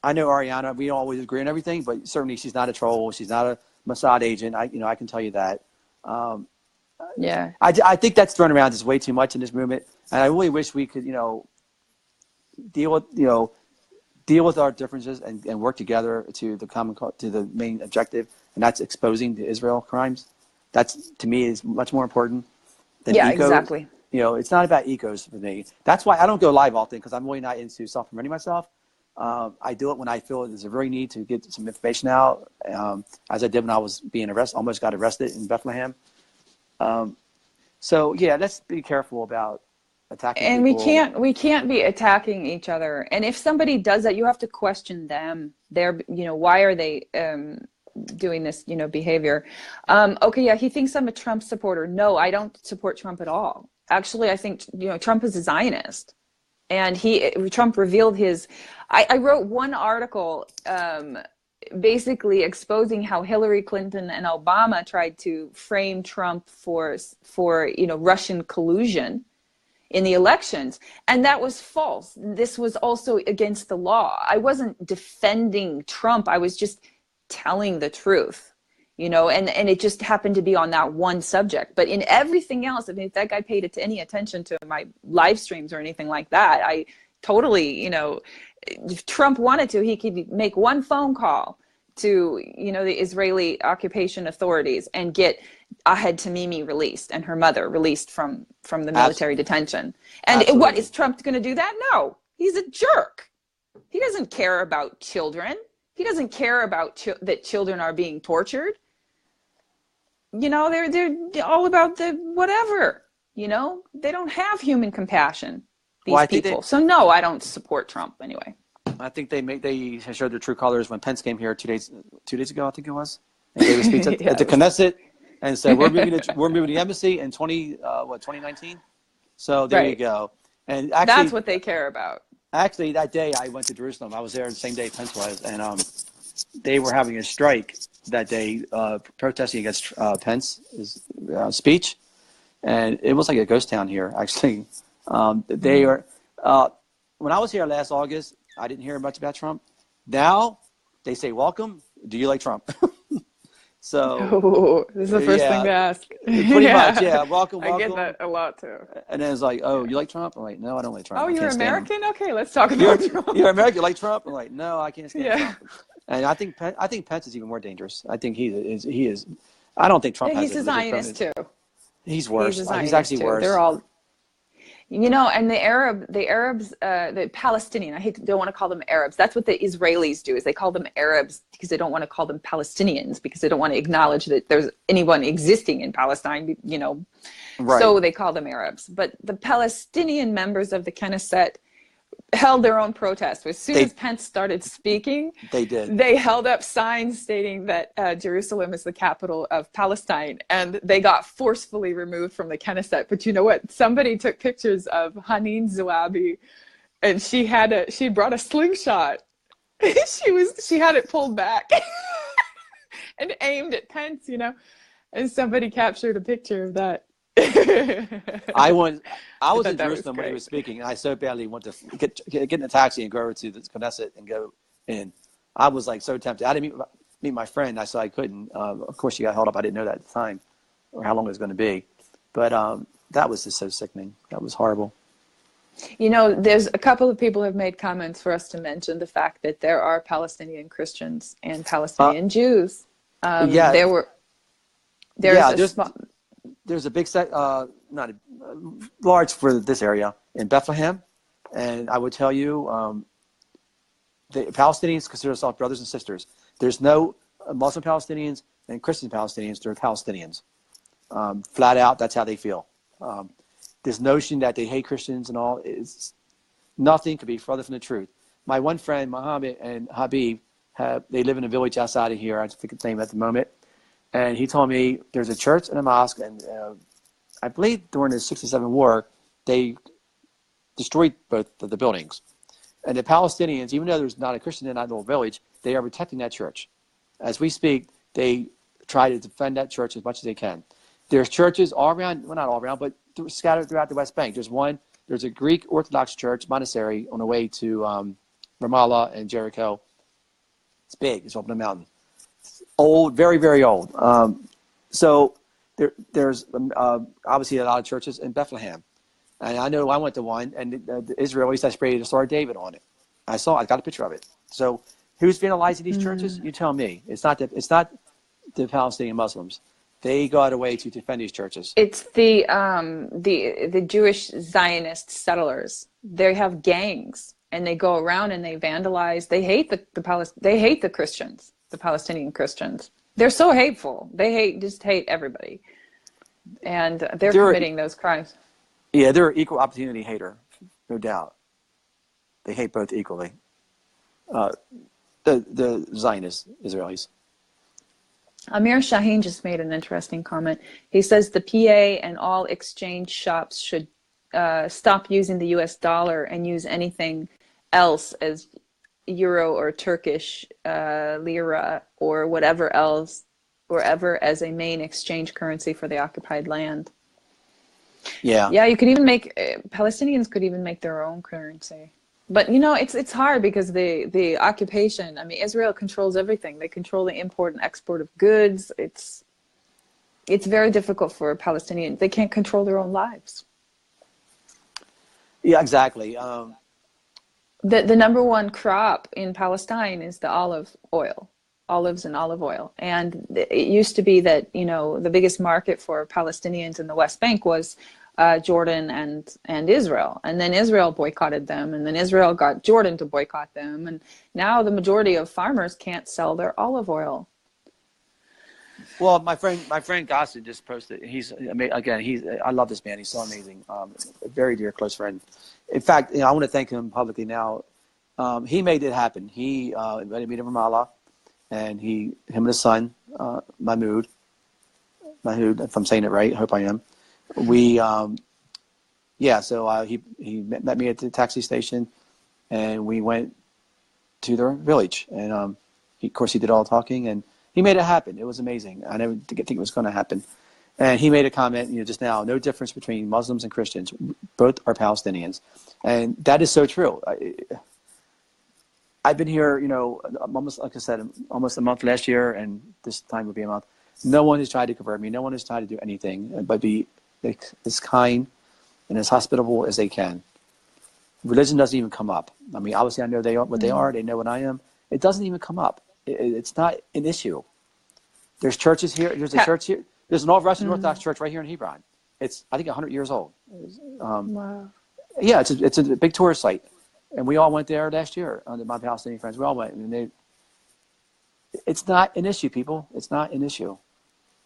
I know Ariyana, we don't always agree on everything, but certainly she's not a troll. She's not a Mossad agent. I can tell you that. Yeah. I think that's thrown around just way too much in this movement. And I really wish we could, deal with our differences and work together to the main objective, and that's exposing the Israel crimes. That's, to me, is much more important than yeah, ego. Exactly. It's not about egos for me. That's why I don't go live often, because I'm really not into self-promoting myself. I do it when I feel there's a very need to get some information out, as I did when I was being arrested, almost got arrested in Bethlehem. So yeah, let's be careful about attacking and people. we can't be attacking each other. And if somebody does that, you have to question them. Why are they doing this behavior? Okay, yeah, he thinks I'm a Trump supporter. No, I don't support Trump at all. Actually, I think Trump is a Zionist. And Trump revealed his... I wrote one article basically exposing how Hillary Clinton and Obama tried to frame Trump for Russian collusion in the elections, and that was false. This was also against the law. I wasn't defending Trump. I was just telling the truth, and it just happened to be on that one subject. But in everything else, I mean, if that guy paid any attention to my live streams or anything like that, I totally, if Trump wanted to, he could make one phone call to, the Israeli occupation authorities and get Ahed Tamimi released and her mother released from the military detention. And what, is Trump going to do that? No, he's a jerk. He doesn't care about children. He doesn't care about that children are being tortured. They're all about the whatever, they don't have human compassion, these people. So no, I don't support Trump anyway. I think they showed their true colors when Pence came here 2 days ago, I think it was, and gave a speech at the Knesset and said we're moving the embassy in 2019. So there you go. And actually, that's what they care about. Actually, that day I went to Jerusalem. I was there the same day Pence was, and they were having a strike that day, protesting against Pence's speech, and it was like a ghost town here. Actually, they are. When I was here last August, I didn't hear much about Trump. Now they say, "Welcome. Do you like Trump?" So this is the first thing to ask. Pretty much, yeah. Welcome. I get that a lot too. And then it's like, "Oh, you like Trump?" I'm like, "No, I don't like Trump." Oh, you're American? Okay, let's talk about Trump. You're American. You like Trump? I'm like, "No, I can't stand Trump." And I think Pence is even more dangerous. I think he is. I don't think Trump has. He's a Zionist too. He's worse. He's actually worse. They're all. And the Arabs, the Palestinian, don't want to call them Arabs. That's what the Israelis do, is they call them Arabs because they don't want to call them Palestinians, because they don't want to acknowledge that there's anyone existing in Palestine, Right. So they call them Arabs. But the Palestinian members of the Knesset held their own protest. As soon as Pence started speaking, they did. They held up signs stating that Jerusalem is the capital of Palestine, and they got forcefully removed from the Knesset. But you know what? Somebody took pictures of Haneen Zouabi, and she brought a slingshot. she had it pulled back and aimed at Pence, and somebody captured a picture of that. I was in Jerusalem when he was speaking, and I so badly want to get in a taxi and go over to the Knesset and go in. I was like so tempted. I didn't meet my friend. I said I couldn't. Of course, she got held up. I didn't know that at the time or how long it was going to be. But that was just so sickening. That was horrible. There's a couple of people have made comments for us to mention the fact that there are Palestinian Christians and Palestinian Jews. There's a big set, large for this area in Bethlehem, and I would tell you, the Palestinians consider themselves brothers and sisters. There's no Muslim Palestinians and Christian Palestinians. They're Palestinians, flat out. That's how they feel. This notion that they hate Christians and all is nothing could be further from the truth. My one friend, Mohammed and Habib, they live in a village outside of here. I forget the name at the moment. And he told me there's a church and a mosque, and I believe during the '67 war, they destroyed both of the buildings. And the Palestinians, even though there's not a Christian in that little village, they are protecting that church. As we speak, they try to defend that church as much as they can. There's churches all around, well, not all around, but scattered throughout the West Bank. There's a Greek Orthodox church, monastery, on the way to Ramallah and Jericho. It's big. It's up on the mountain. Old, very, very old. So there's obviously a lot of churches in Bethlehem. And I know I went to one, and the Israelis had sprayed the Star of David on it. I got a picture of it. So who's vandalizing these churches? You tell me. It's not the Palestinian Muslims. They go out of way to defend these churches. It's the Jewish Zionist settlers. They have gangs, and they go around and they vandalize. They hate they hate the Christians. The Palestinian Christians. They're so hateful. They just hate everybody. And they're committing those crimes. Yeah, they're an equal opportunity hater, no doubt. They hate both equally. The Zionist Israelis. Amir Shaheen just made an interesting comment. He says the PA and all exchange shops should stop using the US dollar and use anything else as euro or Turkish lira or whatever else, or ever as a main exchange currency for the occupied land. Yeah. Yeah, you could even make Palestinians could even make their own currency. But you know, it's hard because the occupation. I mean, Israel controls everything. They control the import and export of goods. It's very difficult for Palestinians. They can't control their own lives. Yeah, exactly. The number one crop in Palestine is the olive oil, olives and olive oil. And it used to be that, you know, the biggest market for Palestinians in the West Bank was Jordan and Israel. And then Israel boycotted them, and then Israel got Jordan to boycott them. And now the majority of farmers can't sell their olive oil. Well, my friend Gossen just posted. I love this man. He's so amazing. A very dear, close friend. In fact, I want to thank him publicly now. He made it happen. He invited me to Ramallah, and him and his son, Mahmoud, if I'm saying it right, I hope I am. We, so he met me at the taxi station, and we went to their village, and of course he did all the talking, and he made it happen. It was amazing. I never think it was going to happen. And he made a comment, just now, no difference between Muslims and Christians. Both are Palestinians. And that is so true. I've been here, almost, like I said, almost a month last year, and this time will be a month. No one has tried to convert me. No one has tried to do anything but be as kind and as hospitable as they can. Religion doesn't even come up. I mean, obviously I know what they are. They know what I am. It doesn't even come up. It's not an issue. There's churches here. There's a church here. There's an all-Russian Orthodox church right here in Hebron. It's, I think, 100 years old. Wow. Yeah, it's a big tourist site. And we all went there last year, my Palestinian friends. We all went. And it's not an issue, people. It's not an issue.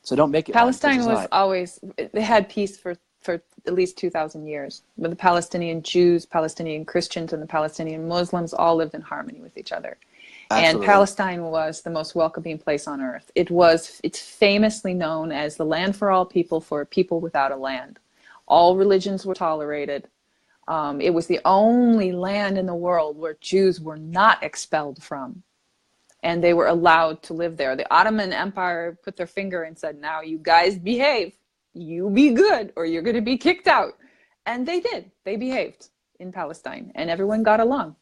So don't make it. Palestine was always, they had peace for at least 2,000 years. But the Palestinian Jews, Palestinian Christians, and the Palestinian Muslims all lived in harmony with each other. Absolutely. And Palestine was the most welcoming place on earth. It's famously known as the land for all people, for people without a land. All religions were tolerated. It was the only land in the world where Jews were not expelled from, and they were allowed to live there. The Ottoman Empire put their finger and said, now you guys behave, you be good, or you're going to be kicked out. And they did. They behaved in Palestine, and everyone got along.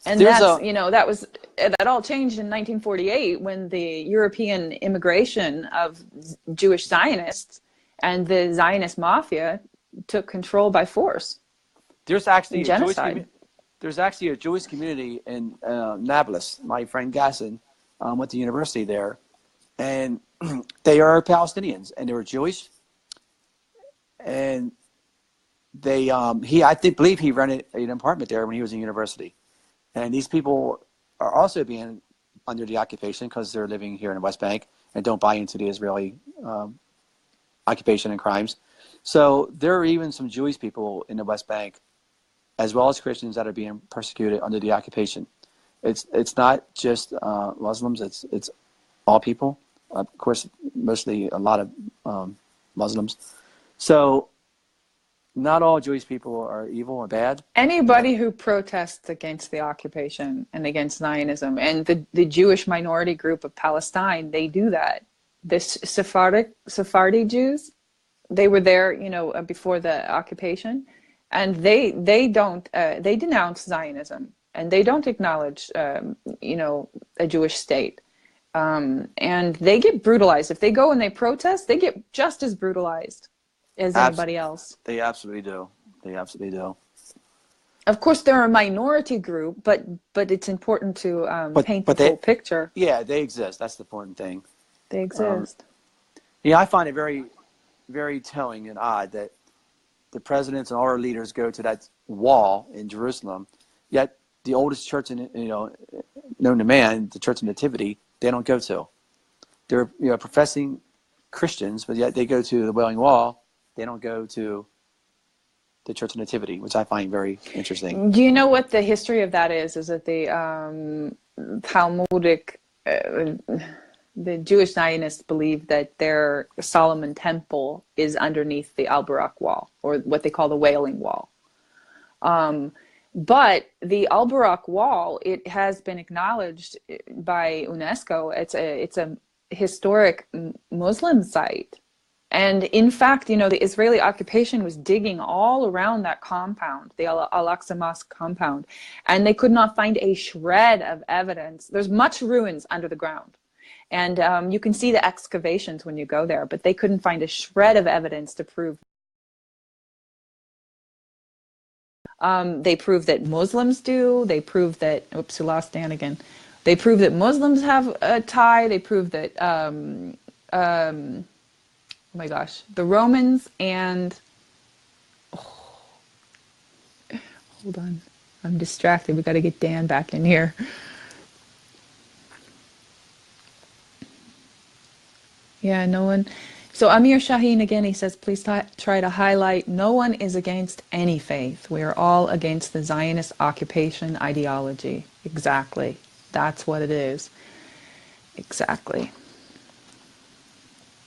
And that all changed in 1948 when the European immigration of Jewish Zionists and the Zionist mafia took control by force. There's actually a Jewish community in Nablus. My friend Gasson went to university there, and they are Palestinians, and they were Jewish. And they, believe he rented an apartment there when he was in university. And these people are also being under the occupation because they're living here in the West Bank and don't buy into the Israeli occupation and crimes. So there are even some Jewish people in the West Bank, as well as Christians, that are being persecuted under the occupation. It's not just Muslims. It's all people. Of course, mostly a lot of Muslims. So not all Jewish people are evil or bad. Anybody who protests against the occupation and against Zionism, and the Jewish minority group of Palestine, they do that. The Sephardi Jews, they were there, before the occupation, and they denounce Zionism, and they don't acknowledge, a Jewish state. And they get brutalized. If they go and they protest, they get just as brutalized as anybody else. They absolutely do. Of course, they're a minority group, but it's important to paint the full picture. Yeah, they exist. That's the important thing. They exist. I find it very, very telling and odd that the presidents and all our leaders go to that wall in Jerusalem, yet the oldest church known to man, the Church of Nativity, they don't go to. They're professing Christians, but yet they go to the Wailing Wall. They don't go to the Church of Nativity, which I find very interesting. Do you know what the history of that is? Is that the Talmudic, the Jewish Zionists believe that their Solomon Temple is underneath the Al-Barak Wall, or what they call the Wailing Wall. But the Al Barak Wall, it has been acknowledged by UNESCO. It's a historic Muslim site. And in fact, you know, the Israeli occupation was digging all around that compound, the Al-Aqsa Mosque compound, and they could not find a shred of evidence. There's much ruins under the ground. And you can see the excavations when you go there, but they couldn't find a shred of evidence to prove. They prove that Muslims do. They prove that, oops, we lost Dan again. They prove that Muslims have a tie. They prove that, oh my gosh, the Romans and, oh, hold on, I'm distracted. We got to get Dan back in here. Yeah, no one. So Amir Shaheen again, he says, please try to highlight, no one is against any faith. We are all against the Zionist occupation ideology. Exactly. That's what it is. Exactly.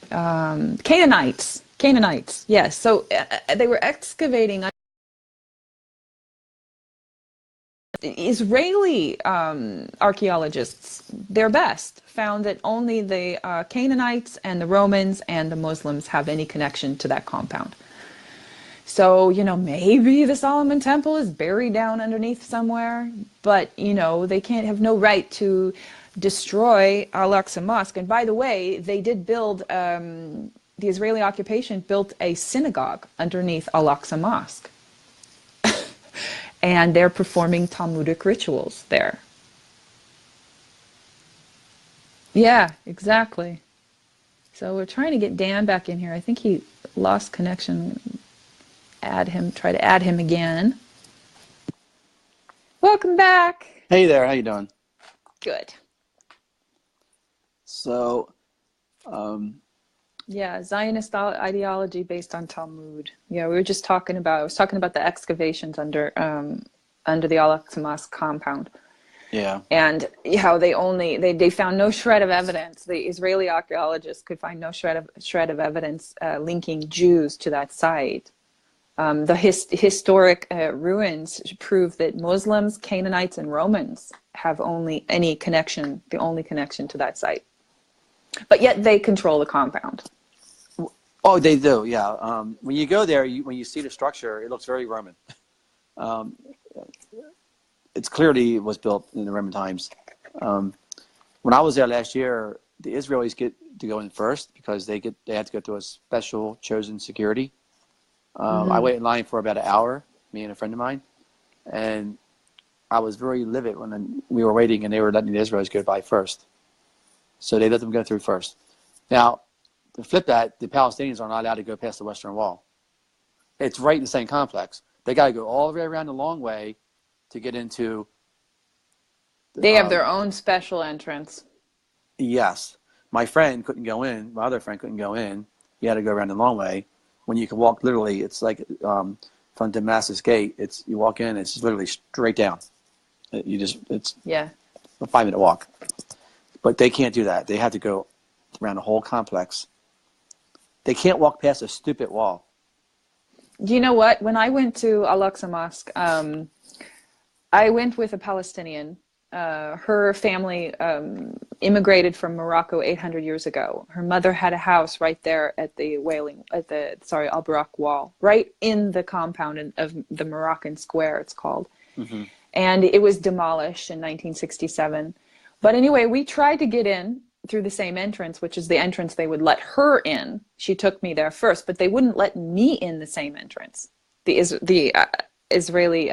Canaanites. Yes. So they were excavating. Israeli archaeologists, their best, found that only the Canaanites and the Romans and the Muslims have any connection to that compound. So, you know, maybe the Solomon Temple is buried down underneath somewhere, but, you know, they can't have no right to destroy Al-Aqsa Mosque. And by the way, they did build, the Israeli occupation built a synagogue underneath Al-Aqsa Mosque. And they're performing Talmudic rituals there. Yeah, exactly. So we're trying to get Dan back in here. I think he lost connection. Add him, try to add him again. Welcome back. Hey there, how you doing? Good. So, yeah, Zionist ideology based on Talmud. Yeah, we were just talking about, I was talking about the excavations under the Al-Aqsa Mosque compound. yeah. And how they found no shred of evidence. The Israeli archaeologists could find no shred of evidence linking Jews to that site. The historic ruins prove that Muslims, Canaanites, and Romans have only any connection, the only connection to that site. But yet they control the compound. Oh, they do, yeah. When you go there, when you see the structure, it looks very Roman. It's clearly was built in the Roman times. When I was there last year, the Israelis get to go in first because they had to go through a special chosen security. I waited in line for about an hour, me and a friend of mine, and I was very livid when we were waiting and they were letting the Israelis go by first. So they let them go through first. Now, to flip that, the Palestinians are not allowed to go past the Western Wall. It's right in the same complex. They got to go all the way around the long way to get into. They have their own special entrance. Yes. My friend couldn't go in. My other friend couldn't go in. He had to go around the long way. When you can walk literally, it's like from Damascus Gate, you walk in, it's literally straight down. It's yeah, a 5-minute walk. But they can't do that. They have to go around the whole complex. They can't walk past a stupid wall. Do you know what? When I went to Al-Aqsa Mosque, I went with a Palestinian. Her family immigrated from Morocco 800 years ago. Her mother had a house right there at the Al Barak Wall, right in the compound of the Moroccan Square, it's called. Mm-hmm. And it was demolished in 1967. But anyway, we tried to get in through the same entrance, which is the entrance they would let her in. She took me there first, but they wouldn't let me in the same entrance. The Israeli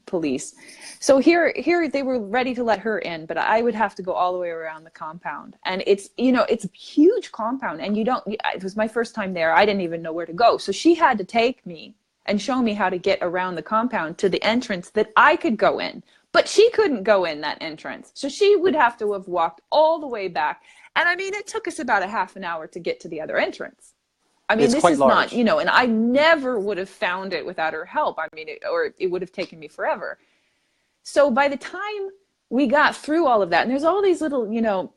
police. So here they were ready to let her in, but I would have to go all the way around the compound. And it's a huge compound, and it was my first time there. I didn't even know where to go. So she had to take me and show me how to get around the compound to the entrance that I could go in. But she couldn't go in that entrance. So she would have to have walked all the way back. And I mean, it took us about a half an hour to get to the other entrance. I mean, this is not, and I never would have found it without her help. I mean, it would have taken me forever. So by the time we got through all of that, and there's all these little,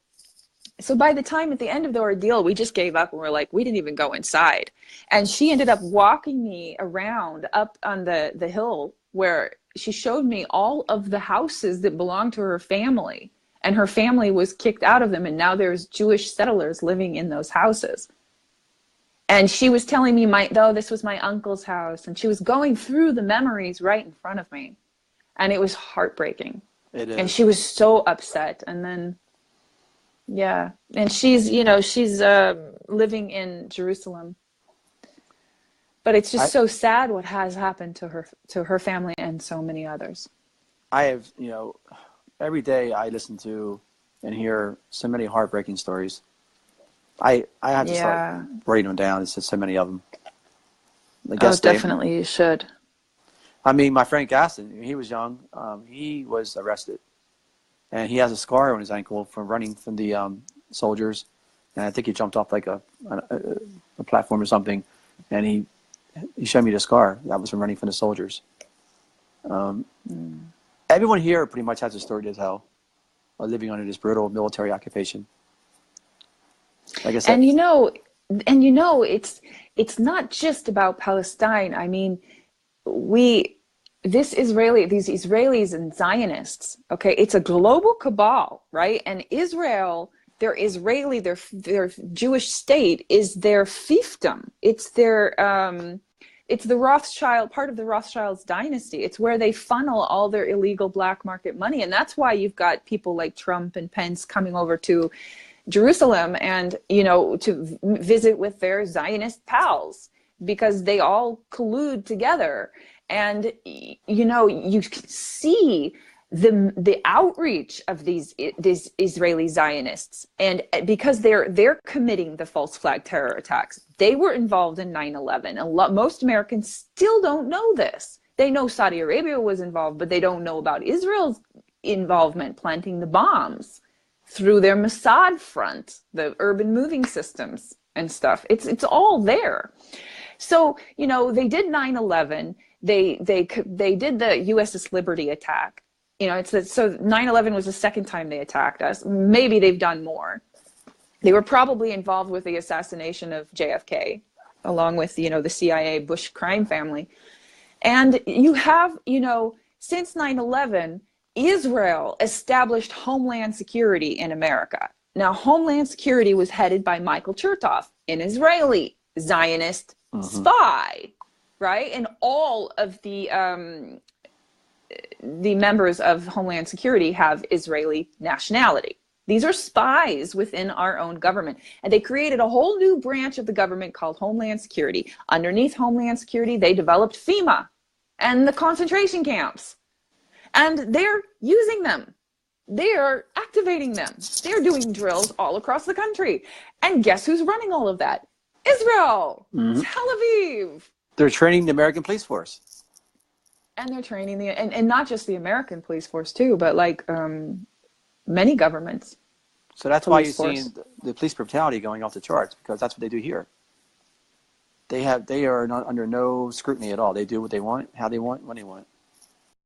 So by the time at the end of the ordeal, we just gave up and we're like, we didn't even go inside. And she ended up walking me around up on the hill where she showed me all of the houses that belonged to her family. And her family was kicked out of them. And now there's Jewish settlers living in those houses. And she was telling me, this was my uncle's house. And she was going through the memories right in front of me. And it was heartbreaking. It is. And she was so upset. And then, yeah. And she's living in Jerusalem. But it's just so sad what has happened to her family and so many others. I have, every day I listen to and hear so many heartbreaking stories. I have to start writing them down. It's just so many of them. Definitely you should. I mean, my friend Gaston, he was young. He was arrested. And he has a scar on his ankle from running from the soldiers. And I think he jumped off like a platform or something. And he showed me the scar. That was from running from the soldiers. Everyone here pretty much has a story to tell, living under this brutal military occupation. Like I said, it's not just about Palestine. I mean, these Israelis and Zionists, okay, it's a global cabal, right? And Israel, their Jewish state is their fiefdom. It's it's the Rothschild, part of the Rothschilds dynasty. It's where they funnel all their illegal black market money. And that's why you've got people like Trump and Pence coming over to Jerusalem and, to visit with their Zionist pals, because they all collude together. And, you can see the outreach of these Israeli Zionists, and because they're committing the false flag terror attacks. They were involved in 9/11. Most Americans still don't know this. They know Saudi Arabia was involved, but they don't know about Israel's involvement planting the bombs through their Mossad front, the urban moving systems and stuff. It's all there. So, they did 9/11. They did the USS Liberty attack. So 9/11 was the second time they attacked us. Maybe they've done more. They were probably involved with the assassination of JFK, along with, the CIA Bush crime family. And you have, since 9/11, Israel established Homeland Security in America. Now, Homeland Security was headed by Michael Chertoff, an Israeli Zionist spy, right? And all of the members of Homeland Security have Israeli nationality. These are spies within our own government. And they created a whole new branch of the government called Homeland Security. Underneath Homeland Security, they developed FEMA and the concentration camps. And they're using them. They're activating them. They're doing drills all across the country. And guess who's running all of that? Israel, Tel Aviv. They're training the American police force. And they're training and not just the American police force too, but like many governments. So that's why you're seeing the police brutality going off the charts, because that's what they do here. They are not under no scrutiny at all. They do what they want, how they want, when they want.